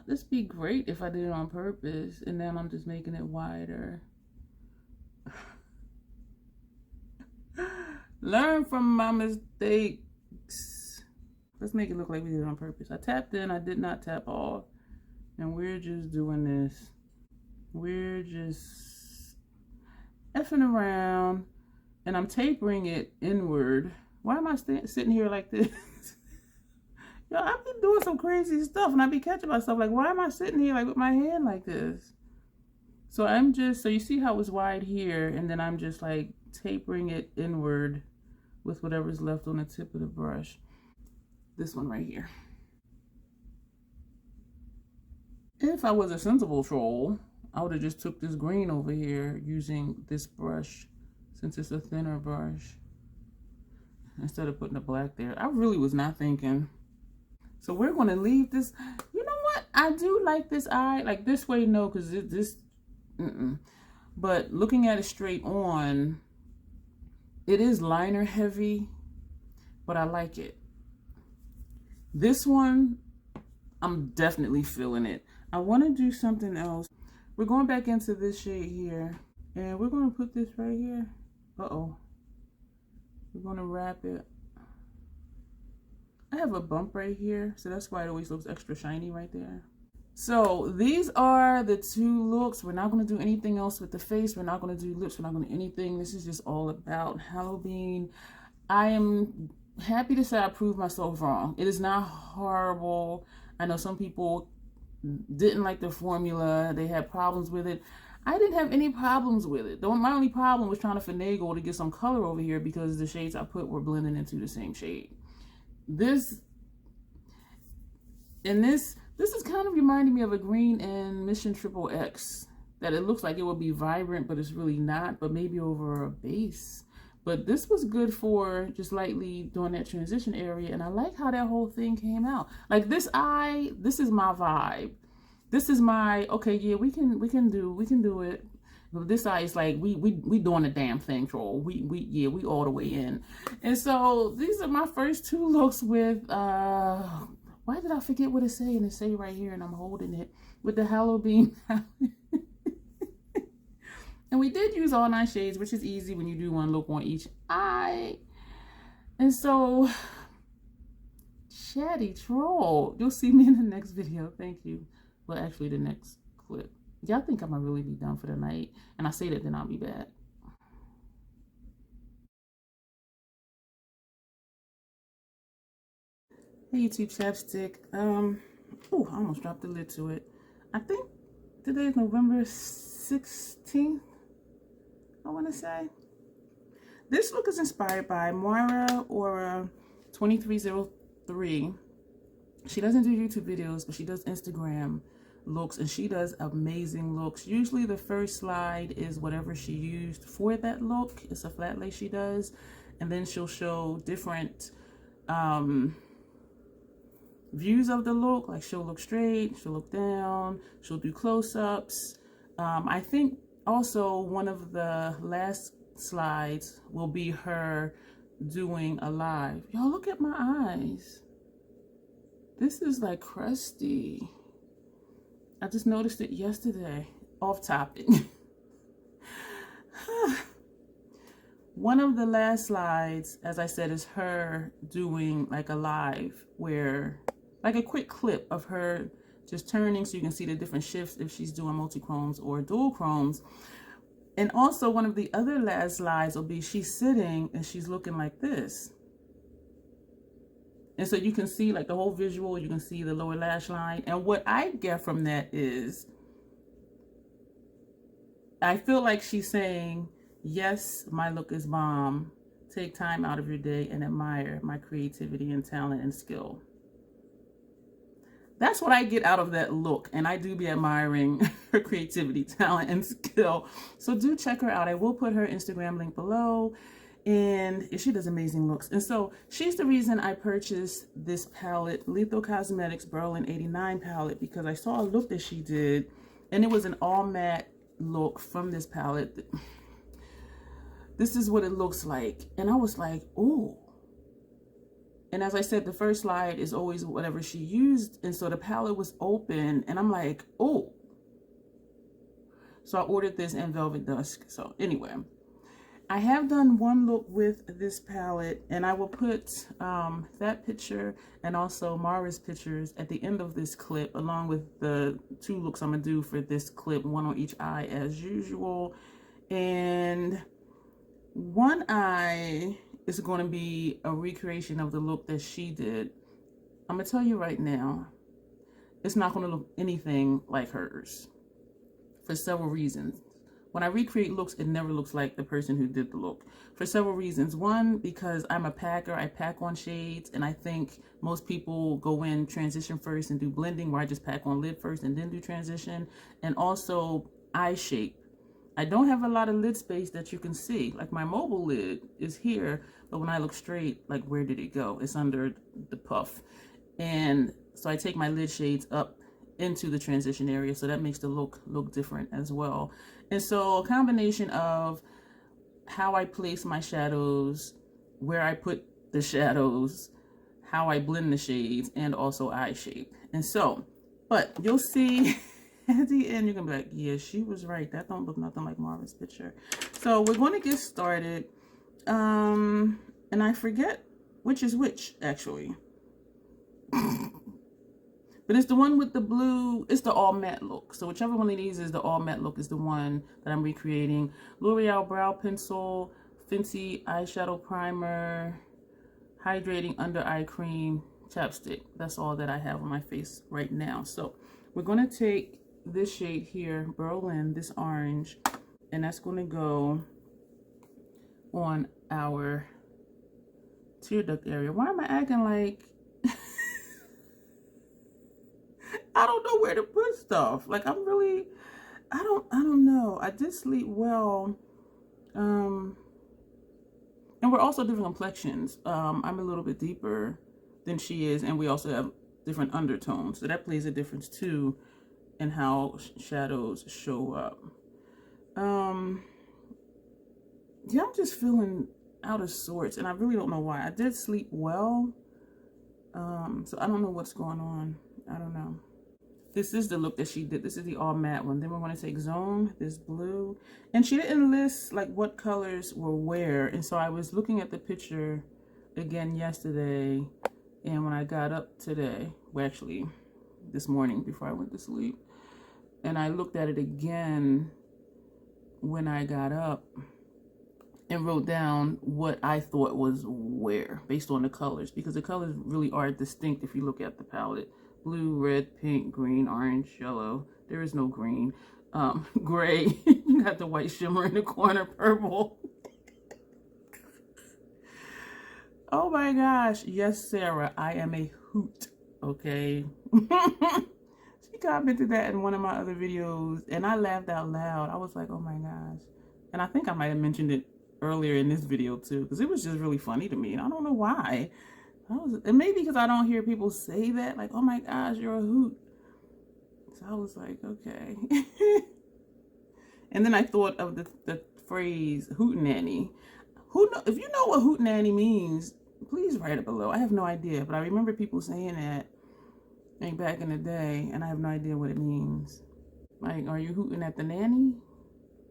S1: This would be great if I did it on purpose, and then I'm just making it wider. Learn from my mistakes. Let's make it look like we did it on purpose. I tapped in, I did not tap off, and we're just doing this. We're just effing around. And I'm tapering it inward. Why am I sitting here like this? Yo, I've been doing some crazy stuff and I be catching myself like, why am I sitting here like with my hand like this? So I'm just, so you see how it's wide here, and then I'm just like tapering it inward with whatever's left on the tip of the brush. This one right here. If I was a sensible troll, I would have just took this green over here using this brush, since it's a thinner brush, instead of putting the black there. I really was not thinking. So we're going to leave this. You know what? I do like this eye. Like this way, no, because but looking at it straight on, it is liner heavy, but I like it. This one, I'm definitely feeling it. I want to do something else. We're going back into this shade here, and we're going to put this right here. Uh-oh. We're going to wrap it. I have a bump right here, so that's why it always looks extra shiny right there. So these are the two looks. We're not going to do anything else with the face. We're not going to do lips. We're not going to do anything. This is just all about Hallobean. I am happy to say I proved myself wrong. It is not horrible. I know some people didn't like the formula. They had problems with it. I didn't have any problems with it. My only problem was trying to finagle to get some color over here because the shades I put were blending into the same shade. This is kind of reminding me of a green in Mission Triple X, that it looks like it would be vibrant, but it's really not, but maybe over a base. But this was good for just lightly doing that transition area, and I like how that whole thing came out. Like this eye, this is my vibe. This is my, okay, yeah, we can do it. But this eye is like, we doing the damn thing, troll. We all the way in. And so these are my first two looks with, why did I forget what it say? And it say right here, and I'm holding it, with the Hallobean palette. And we did use all 9 shades, which is easy when you do one look on each eye. And so, chatty troll, you'll see me in the next video. Thank you. Well, actually, the next clip. Y'all think I'm gonna really be done for the night, and I say that, then I'll be back. Hey YouTube chapstick. Oh, I almost dropped the lid to it. I think today is November 16th, I want to say. This look is inspired by Moira Aura 2303. She doesn't do YouTube videos, but she does Instagram looks, and she does amazing looks. Usually the first slide is whatever she used for that look. It's a flat lace she does, and then she'll show different views of the look. Like she'll look straight, she'll look down, she'll do close-ups. I think also one of the last slides will be her doing a live. Y'all look at my eyes. This is like crusty. I just noticed it yesterday. Off topic. One of the last slides, as I said, is her doing like a live where, like a quick clip of her just turning so you can see the different shifts if she's doing multi-chromes or dual chromes. And also one of the other last slides will be she's sitting and she's looking like this. And so you can see like the whole visual, you can see the lower lash line. And what I get from that is, I feel like she's saying, yes, my look is bomb. Take time out of your day and admire my creativity and talent and skill. That's what I get out of that look. And I do be admiring her creativity, talent, and skill. So do check her out. I will put her Instagram link below. And she does amazing looks. And so she's the reason I purchased this palette, Lethal Cosmetics Berlin 89 palette, because I saw a look that she did. And it was an all matte look from this palette. This is what it looks like. And I was like, ooh. And as I said, the first slide is always whatever she used. And so the palette was open and I'm like, oh. So I ordered this in Velvet Dusk. So anyway, I have done one look with this palette and I will put that picture and also Mara's pictures at the end of this clip, along with the 2 looks I'm gonna do for this clip, one on each eye as usual. And one eye is going to be a recreation of the look that she did. I'm going to tell you right now, it's not going to look anything like hers for several reasons. When I recreate looks, it never looks like the person who did the look for several reasons. One, because I'm a packer, I pack on shades, and I think most people go in transition first and do blending, where I just pack on lid first and then do transition. And also eye shape. I don't have a lot of lid space that you can see. Like my mobile lid is here, but when I look straight, like where did it go? It's under the puff. And so I take my lid shades up into the transition area, so that makes the look different as well. And so a combination of how I place my shadows, where I put the shadows, how I blend the shades, and also eye shape. And so, but you'll see at the end, you're gonna be like, yeah, she was right. That don't look nothing like Marva's picture. So we're going to get started. And I forget which is which, actually. But it's the one with the blue, it's the all matte look. So whichever one of these is the all matte look is the one that I'm recreating. L'Oreal Brow Pencil, Fenty Eyeshadow Primer, Hydrating Under Eye Cream, Chapstick. That's all that I have on my face right now. So we're going to take this shade here, Berlin, this orange, and that's going to go on our tear duct area. Why am I acting like I don't know where to put stuff? Like I'm really, I don't know. I did sleep well. And we're also different complexions. I'm a little bit deeper than she is, and we also have different undertones. So that plays a difference too in how shadows show up. Yeah, I'm just feeling out of sorts, and I really don't know why. I did sleep well. So I don't know what's going on. I don't know. This is the look that she did. This is the all matte one. Then we're going to take Zone, this blue. And she didn't list like what colors were where. And so I was looking at the picture again yesterday. And when I got up today, well actually this morning before I went to sleep, and I looked at it again when I got up and wrote down what I thought was where based on the colors, because the colors really are distinct if you look at the palette. Blue, red, pink, green, orange, yellow. There is no green. Gray. You got the white shimmer in the corner, purple. Oh my gosh. Yes, Sarah, I am a hoot. Okay. She commented that in one of my other videos, and I laughed out loud. I was like, oh my gosh. And I think I might have mentioned it earlier in this video too, because it was just really funny to me. And I don't know why. And maybe because I don't hear people say that, like, oh my gosh, you're a hoot. So I was like, okay. And then I thought of the phrase hootenanny. If you know what hootenanny means, please write it below. I have no idea, but I remember people saying that like back in the day, and I have no idea what it means. Like, are you hooting at the nanny?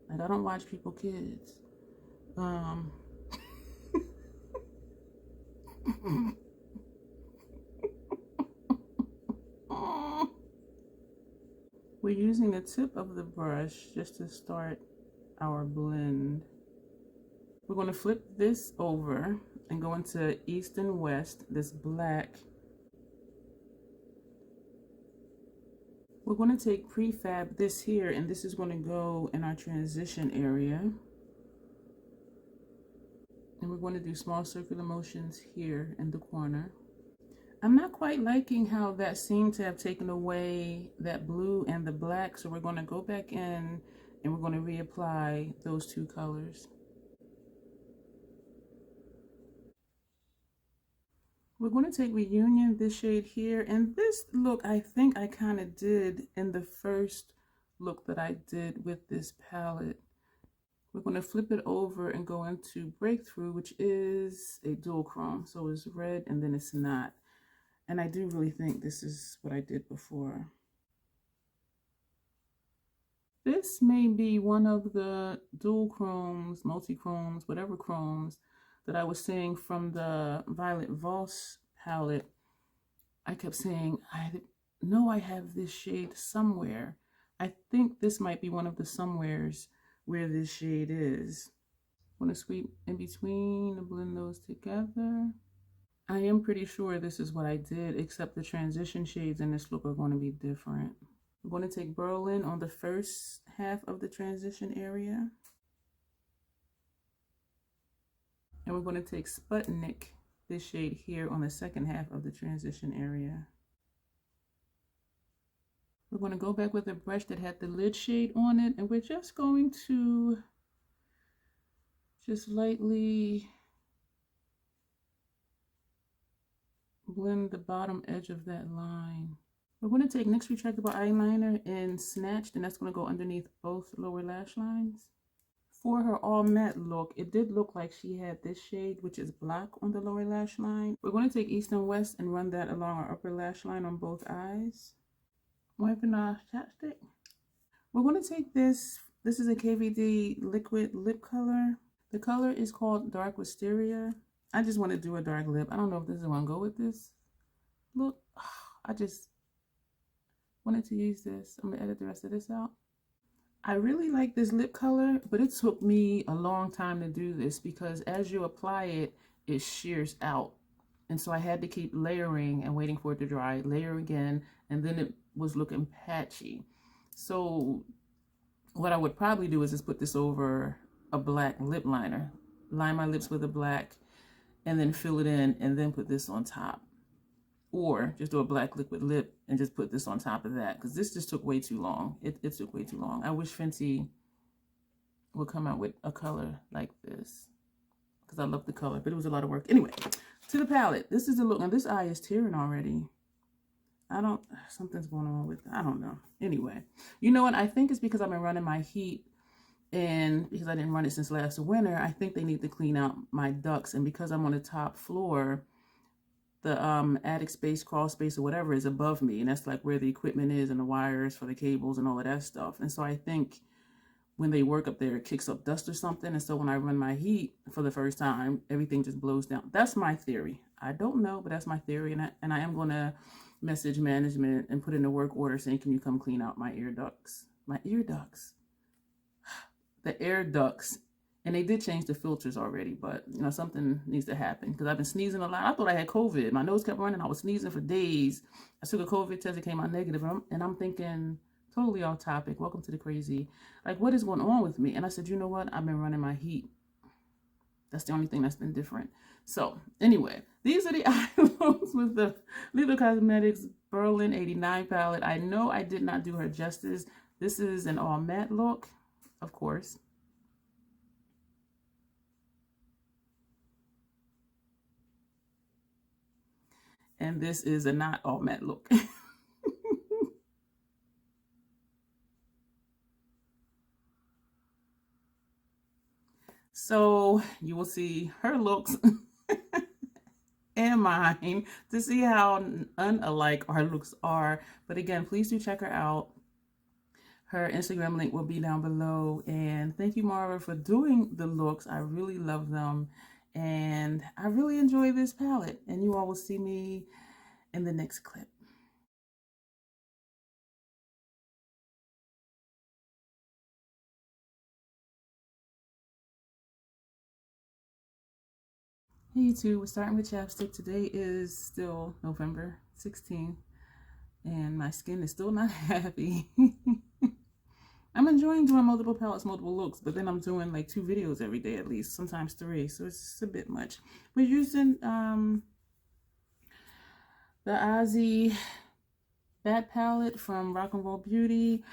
S1: Like, I don't watch people kids. We're using the tip of the brush just to start our blend. We're going to flip this over and go into East and West, this black. We're going to take prefab this here, and this is going to go in our transition area. And we're going to do small circular motions here in the corner. I'm not quite liking how that seemed to have taken away that blue and the black, so we're going to go back in and we're going to reapply those two colors. We're going to take Reunion, this shade here, and this look I think I kind of did in the first look that I did with this palette. We're going to flip it over and go into Breakthrough, which is a dual chrome, so it's red and then it's not. And I do really think this is what I did before. This may be one of the dual chromes, multi-chromes, whatever chromes that I was saying from the Violet Voss palette. I kept saying, I know I have this shade somewhere. I think this might be one of the somewheres where this shade is. I'm going to sweep in between and blend those together. I am pretty sure this is what I did, except the transition shades in this look are going to be different. I'm going to take Berlin on the first half of the transition area. And we're going to take Sputnik, this shade here, on the second half of the transition area. We're going to go back with a brush that had the lid shade on it, and we're just going to just lightly blend the bottom edge of that line. We're going to take NYX Retractable Eyeliner in Snatched, and that's going to go underneath both lower lash lines. For her all matte look, it did look like she had this shade, which is black, on the lower lash line. We're going to take East and West and run that along our upper lash line on both eyes. Wiping our chapstick. We're going to take this. This is a KVD liquid lip color. The color is called Dark Wisteria. I just want to do a dark lip. I don't know if this is going to go with this look. I just wanted to use this. I'm going to edit the rest of this out. I really like this lip color, but it took me a long time to do this because as you apply it, it shears out. And so I had to keep layering and waiting for it to dry, layer again, and then it was looking patchy. So what I would probably do is just put this over a black lip liner, line my lips with a black, and then fill it in, and then put this on top. Or just do a black liquid lip and just put this on top of that, because this just took way too long. It took way too long. I wish Fenty would come out with a color like this, because I love the color, but it was a lot of work. Anyway, to the palette. This is the look. Now this eye is tearing already. Something's going on with, I don't know. Anyway, you know what? I think it's because I've been running my heat, and because I didn't run it since last winter, I think they need to clean out my ducts. And because I'm on the top floor, the attic space, crawl space, or whatever is above me, and that's like where the equipment is and the wires for the cables and all of that stuff. And so I think when they work up there, it kicks up dust or something, and so when I run my heat for the first time, everything just blows down. That's my theory. I don't know, but that's my theory, and I am going to message management and put in a work order saying, can you come clean out my air ducts? My ear ducts. The air ducts. And they did change the filters already, but you know, something needs to happen because I've been sneezing a lot. I thought I had COVID. My nose kept running. I was sneezing for days. I took a COVID test. It came out negative. And I'm thinking, totally off topic. Welcome to the crazy. Like, what is going on with me? And I said, you know what? I've been running my heat. That's the only thing that's been different. So anyway, these are the eye looks with the Shroud Cosmetics Berlin 89 palette. I know I did not do her justice. This is an all matte look, of course. And this is a not all matte look. So you will see her looks and mine to see how unalike our looks are. But again, please do check her out. Her Instagram link will be down below. And thank you, Mara, for doing the looks. I really love them. And I really enjoy this palette. And you all will see me in the next clip. Hey YouTube, we're starting with chapstick. Today is still November 16th. And my skin is still not happy. I'm enjoying doing multiple palettes, multiple looks, but then I'm doing like 2 videos every day at least, sometimes 3, so it's just a bit much. We're using the Ozzy Bat palette from Rock and Roll Beauty.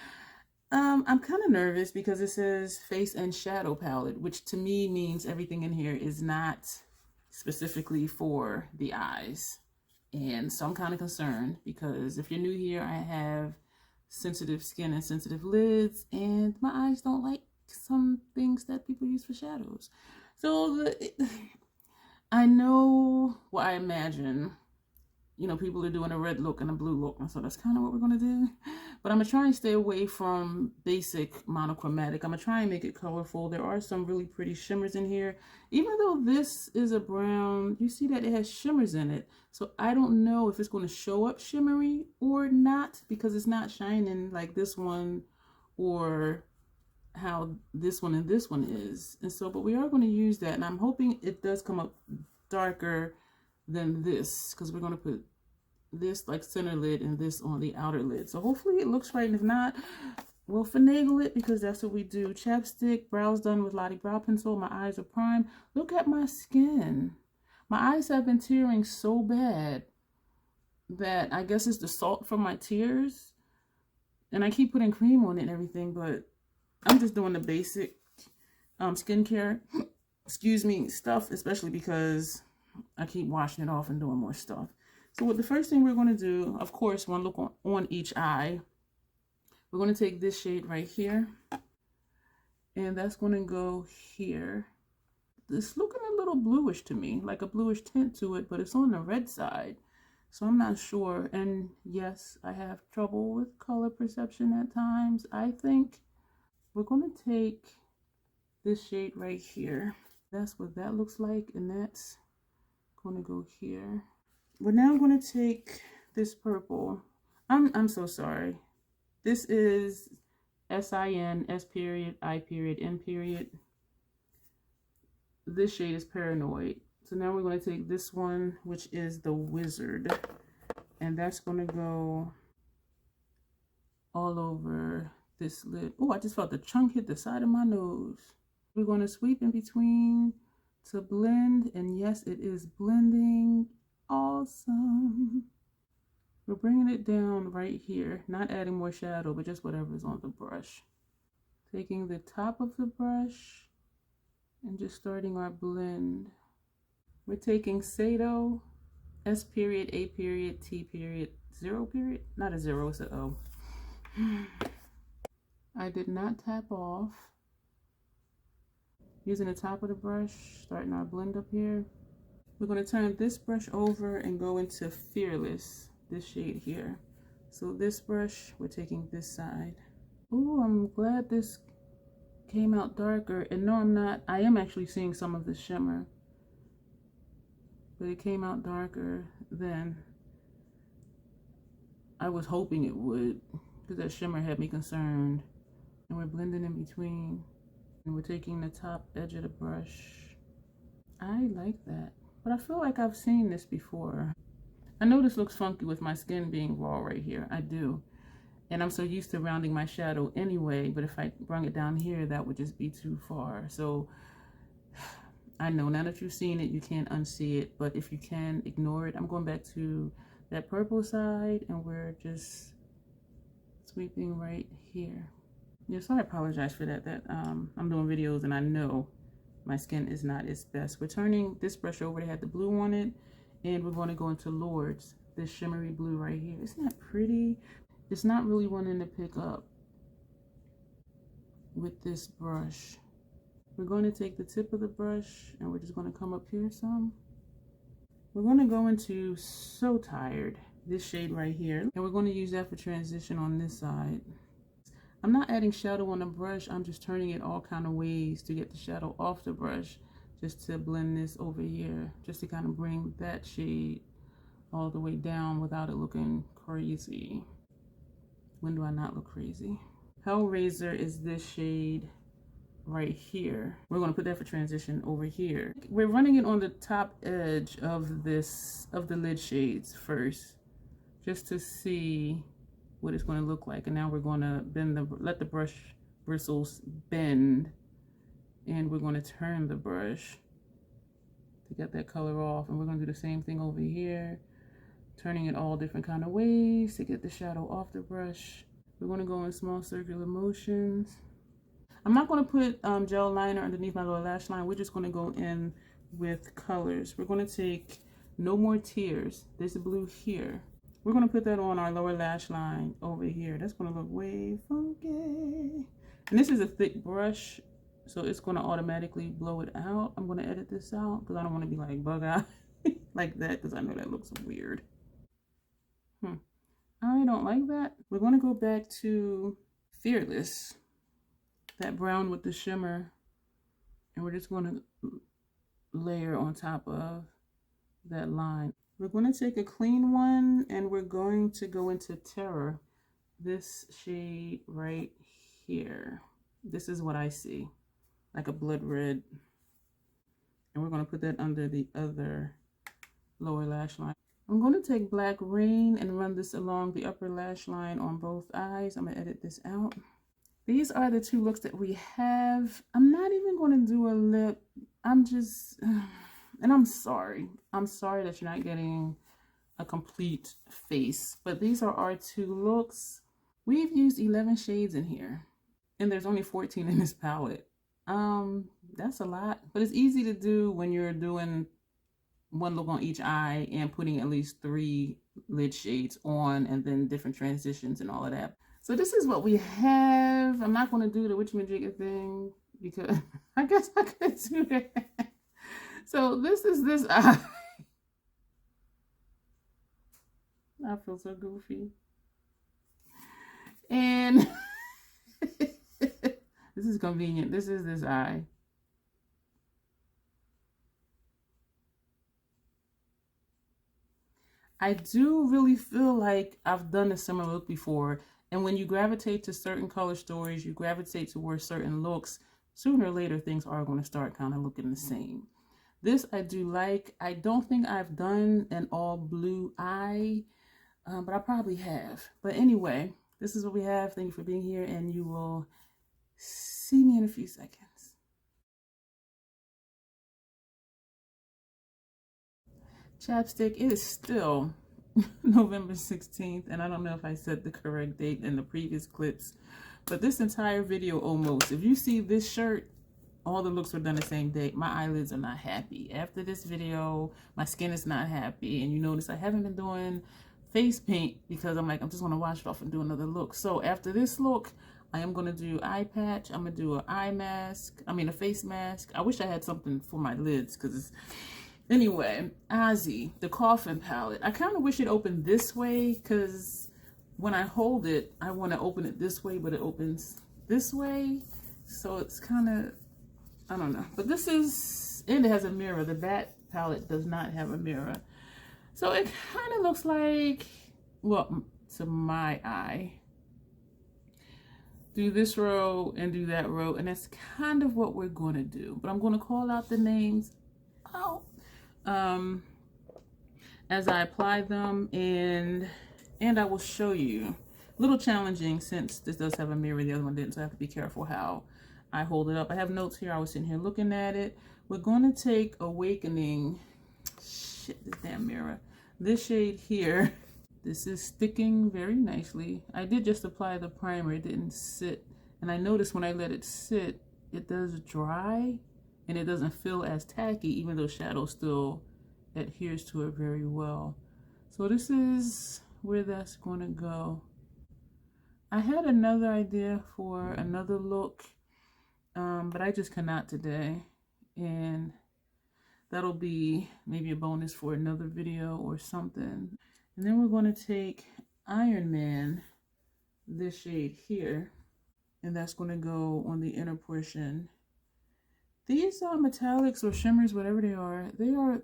S1: I'm kind of nervous because it says face and shadow palette, which to me means everything in here is not specifically for the eyes. And so I'm kind of concerned because if you're new here, I have sensitive skin and sensitive lids, and my eyes don't like some things that people use for shadows. So I know what I imagine, you know, people are doing a red look and a blue look, and so that's kind of what we're going to do. But I'm going to try and stay away from basic monochromatic. I'm going to try and make it colorful. There are some really pretty shimmers in here. Even though this is a brown, you see that it has shimmers in it. So I don't know if it's going to show up shimmery or not, because it's not shining like this one or how this one and this one is. And so, but we are going to use that, and I'm hoping it does come up darker than this, because we're going to put this like center lid and this on the outer lid. So hopefully it looks right, and if not, we'll finagle it, because that's what we do. Chapstick, brows done with Lottie Brow Pencil. My eyes are primed. Look at my skin. My eyes have been tearing so bad that I guess it's the salt from my tears, and I keep putting cream on it and everything, but I'm just doing the basic skincare, excuse me, stuff, especially because I keep washing it off and doing more stuff. So what the first thing we're going to do, of course, one look on each eye. We're going to take this shade right here, and that's going to go here. It's looking a little bluish to me, like a bluish tint to it, but it's on the red side, so I'm not sure. And yes, I have trouble with color perception at times. I think we're going to take this shade right here. That's what that looks like, and that's going to go here. We're now going to take this purple. I'm so sorry. This is SIN, S period, I period, N period. This shade is Paranoid. So now we're going to take this one, which is the Wizard, and that's going to go all over this lid. Oh, I just felt the chunk hit the side of my nose. We're going to sweep in between to blend, and yes, it is blending. Awesome. We're bringing it down right here, not adding more shadow, but just whatever's on the brush. Taking the top of the brush and just starting our blend. We're taking Eyeshadow, S period, A period, T period, 0 period. Not a 0, it's an O. I did not tap off. Using the top of the brush, starting our blend up here. We're going to turn this brush over and go into Fearless, this shade here. So this brush, we're taking this side. Oh, I'm glad this came out darker. And no, I'm not. I am actually seeing some of the shimmer, but it came out darker than I was hoping it would, because that shimmer had me concerned. And we're blending in between, and we're taking the top edge of the brush. I like that, but I feel like I've seen this before. I know this looks funky with my skin being raw right here. I do. And I'm so used to rounding my shadow anyway, but if I bring it down here, that would just be too far. So I know now that you've seen it, you can't unsee it, but if you can, ignore it. I'm going back to that purple side, and we're just sweeping right here. Yes, I apologize for that. I'm doing videos and I know my skin is not its best. We're turning this brush over to have the blue on it, And we're going to go into Lords, this shimmery blue right here. Isn't that pretty? It's not really wanting to pick up with this brush. We're going to take the tip of the brush and we're just going to come up here some. We're going to go into So Tired, this shade right here. And we're going to use that for transition on this side. I'm not adding shadow on the brush. I'm just turning it all kind of ways to get the shadow off the brush. Just to blend this over here. Just to kind of bring that shade all the way down without it looking crazy. When do I not look crazy? Hellraiser is this shade right here. We're going to put that for transition over here. We're running it on the top edge of the lid shades first, just to see what it's going to look like. And now we're going to let the brush bristles bend, and we're going to turn the brush to get that color off. And we're going to do the same thing over here, turning it all different kind of ways to get the shadow off the brush. We're going to go in small circular motions. I'm not going to put gel liner underneath my lower lash line. We're just going to go in with colors. We're going to take No More Tears, this blue here. We're going to put that on our lower lash line over here. That's going to look way funky. And this is a thick brush, so it's going to automatically blow it out. I'm going to edit this out because I don't want to be like bug eye like that, because I know that looks weird. I don't like that. We're going to go back to Fearless, that brown with the shimmer, and we're just going to layer on top of that line. We're going to take a clean one and we're going to go into Terror, this shade right here. This is what I see, like a blood red. And we're going to put that under the other lower lash line. I'm going to take Black Rain and run this along the upper lash line on both eyes. I'm going to edit this out. These are the two looks that we have. I'm not even going to do a lip. I'm just, and I'm sorry. I'm sorry that you're not getting a complete face, but these are our two looks. We've used 11 shades in here, and there's only 14 in this palette. That's a lot, but it's easy to do when you're doing one look on each eye and putting at least 3 lid shades on, and then different transitions and all of that. So this is what we have. I'm not going to do the witchamajigga thing because I guess I could do that. So this is this eye. I feel so goofy. And this is convenient. This is this eye. I do really feel like I've done a similar look before. And when you gravitate to certain color stories, you gravitate towards certain looks, sooner or later things are going to start kind of looking the same. This I do like. I don't think I've done an all blue eye, but I probably have. But anyway, this is what we have. Thank you for being here, and you will see me in a few seconds. Chapstick, it is still November 16th, and I don't know if I said the correct date in the previous clips, but this entire video almost, if you see this shirt, all the looks were done the same day. My eyelids are not happy. After this video, my skin is not happy, and you notice I haven't been doing face paint because I'm just going to wash it off and do another look. So after this look, I am going to do eye patch. I'm going to do an eye mask. I mean a face mask. I wish I had something for my lids because it's... Anyway, Ozzy, the Coffin palette. I kind of wish it opened this way because when I hold it, I want to open it this way, but it opens this way. So it's kind of, I don't know. But this is, and it has a mirror. The Bat palette does not have a mirror. So it kind of looks like, well, to my eye, do this row and do that row. And that's kind of what we're going to do. But I'm going to call out the names as I apply them, and I will show you. A little challenging since this does have a mirror, the other one didn't, so I have to be careful how I hold it up. I have notes here. I was sitting here looking at it. We're going to take Awakening. Shit, this damn mirror. This shade here. This is sticking very nicely. I did just apply the primer. It didn't sit, and I noticed when I let it sit, it does dry. And it doesn't feel as tacky, even though shadow still adheres to it very well. So this is where that's going to go. I had another idea for another look, but I just cannot today, and that'll be maybe a bonus for another video or something. And then we're going to take Iron Man, this shade here, and that's going to go on the inner portion. These metallics or shimmers, whatever they are,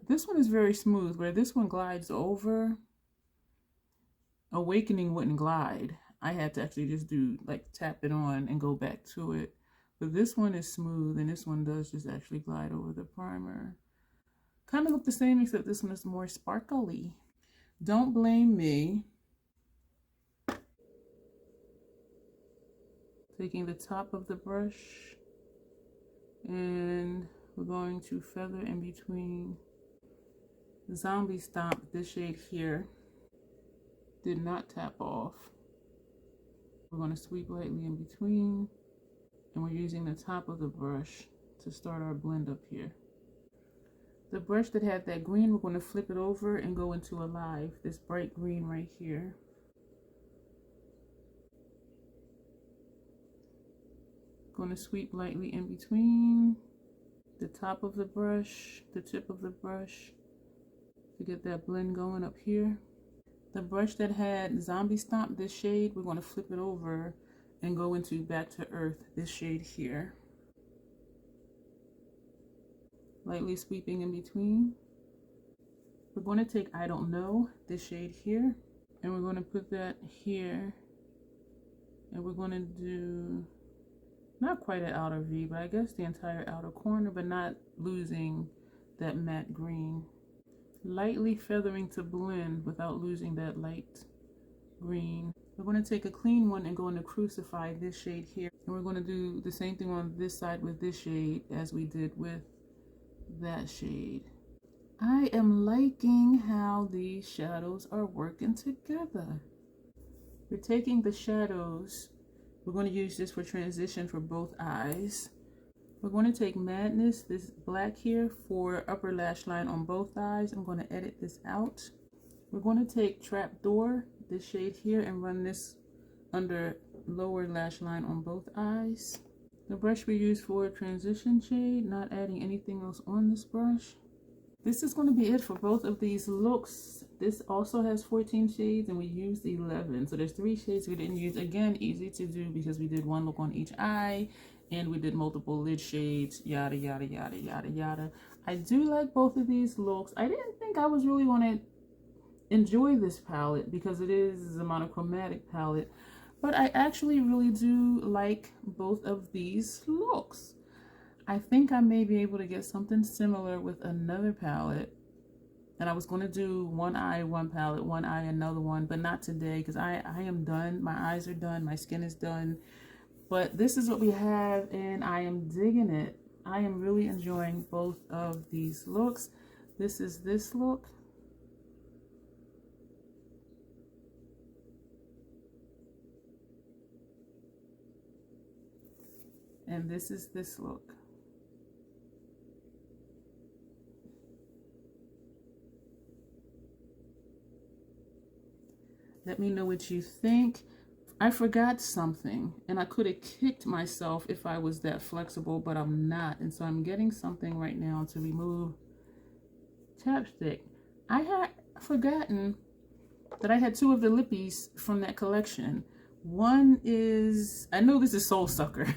S1: this one is very smooth, where this one glides over. Awakening wouldn't glide. I had to actually just do, like, tap it on and go back to it. But this one is smooth, and this one does just actually glide over the primer. Kind of look the same, except this one is more sparkly. Don't blame me. Taking the top of the brush, and we're going to feather in between. Zombie Stomp, this shade here, did not tap off. We're going to sweep lightly in between, and we're using the top of the brush to start our blend up here. The brush that had that green, we're going to flip it over and go into Alive, this bright green right here. Going to sweep lightly in between the top of the brush, the tip of the brush, to get that blend going up here. The brush that had Zombie Stomp, this shade, we're going to flip it over and go into Back to Earth, this shade here. Lightly sweeping in between. We're going to take I Don't Know, this shade here, and we're going to put that here. And we're going to do not quite an outer V, but I guess the entire outer corner, but not losing that matte green. Lightly feathering to blend without losing that light green. We're going to take a clean one and go into Crucify, this shade here. And we're going to do the same thing on this side with this shade as we did with that shade. I am liking how these shadows are working together. We're taking the shadows. We're going to use this for transition for both eyes. We're going to take Madness, this black here, for upper lash line on both eyes. I'm going to edit this out. We're going to take Trapdoor, this shade here, and run this under lower lash line on both eyes. The brush we use for transition shade, not adding anything else on this brush. This is going to be it for both of these looks. This also has 14 shades and we used 11. So there's 3 shades we didn't use. Again, easy to do because we did one look on each eye and we did multiple lid shades, yada, yada, yada, yada, yada. I do like both of these looks. I didn't think I was really going to enjoy this palette because it is a monochromatic palette. But I actually really do like both of these looks. I think I may be able to get something similar with another palette. And I was going to do one eye, one palette, one eye, another one, but not today because I am done. My eyes are done. My skin is done. But this is what we have and I am digging it. I am really enjoying both of these looks. This is this look. And this is this look. Let me know what you think. I forgot something and I could have kicked myself if I was that flexible, but I'm not. And so I'm getting something right now to remove chapstick. I had forgotten that I had 2 of the lippies from that collection. One is, I know this is Soul Sucker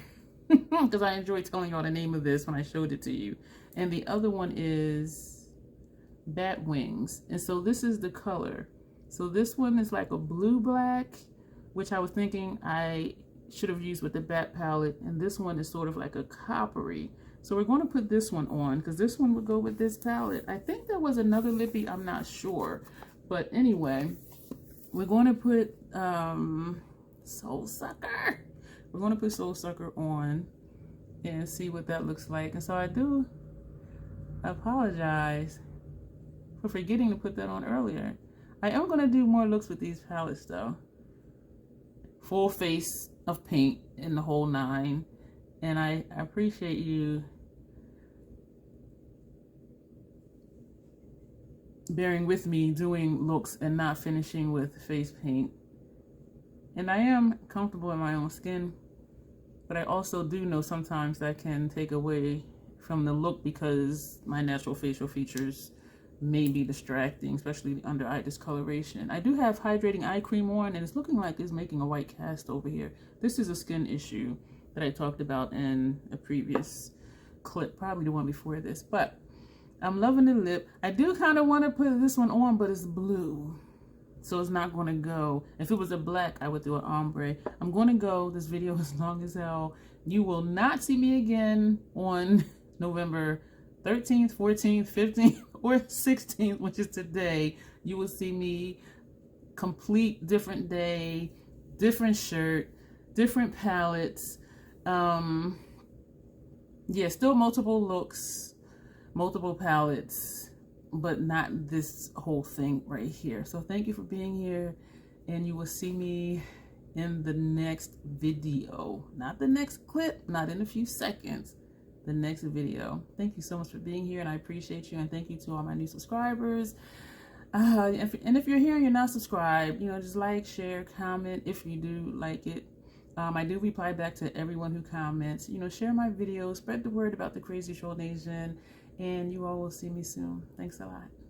S1: because I enjoyed telling y'all the name of this when I showed it to you. And the other one is Bat Wings. And so this is the color. So this one is like a blue black, which I was thinking I should have used with the Bat palette. And this one is sort of like a coppery. So we're going to put this one on because this one would go with this palette. I think there was another lippy, I'm not sure. But anyway, we're going to put Soul Sucker. We're going to put Soul Sucker on and see what that looks like. And so I do apologize for forgetting to put that on earlier. I am going to do more looks with these palettes though. Full face of paint in the whole 9. And I appreciate you bearing with me doing looks and not finishing with face paint. And I am comfortable in my own skin, but I also do know sometimes that can take away from the look because my natural facial features may be distracting, especially under eye discoloration. I do have hydrating eye cream on, and it's looking like it's making a white cast over here. This is a skin issue that I talked about in a previous clip, probably the one before this, but I'm loving the lip. I do kind of want to put this one on, but it's blue, so it's not going to go. If it was a black, I would do an ombre. I'm going to go. This video is long as hell. You will not see me again on November 13th, 14th, 15th, or 16th, which is today. You will see me complete different day, different shirt, different palettes. Yeah, still multiple looks, multiple palettes, but not this whole thing right here. So thank you for being here, and you will see me in the next video. Not the next clip, not in a few seconds, the next video. Thank you so much for being here, and I appreciate you, and thank you to all my new subscribers. And if you're here and you're not subscribed, you know, just like, share, comment if you do like it. I do reply back to everyone who comments. You know, share my videos, spread the word about the Crazy Troll Nation, and you all will see me soon. Thanks a lot.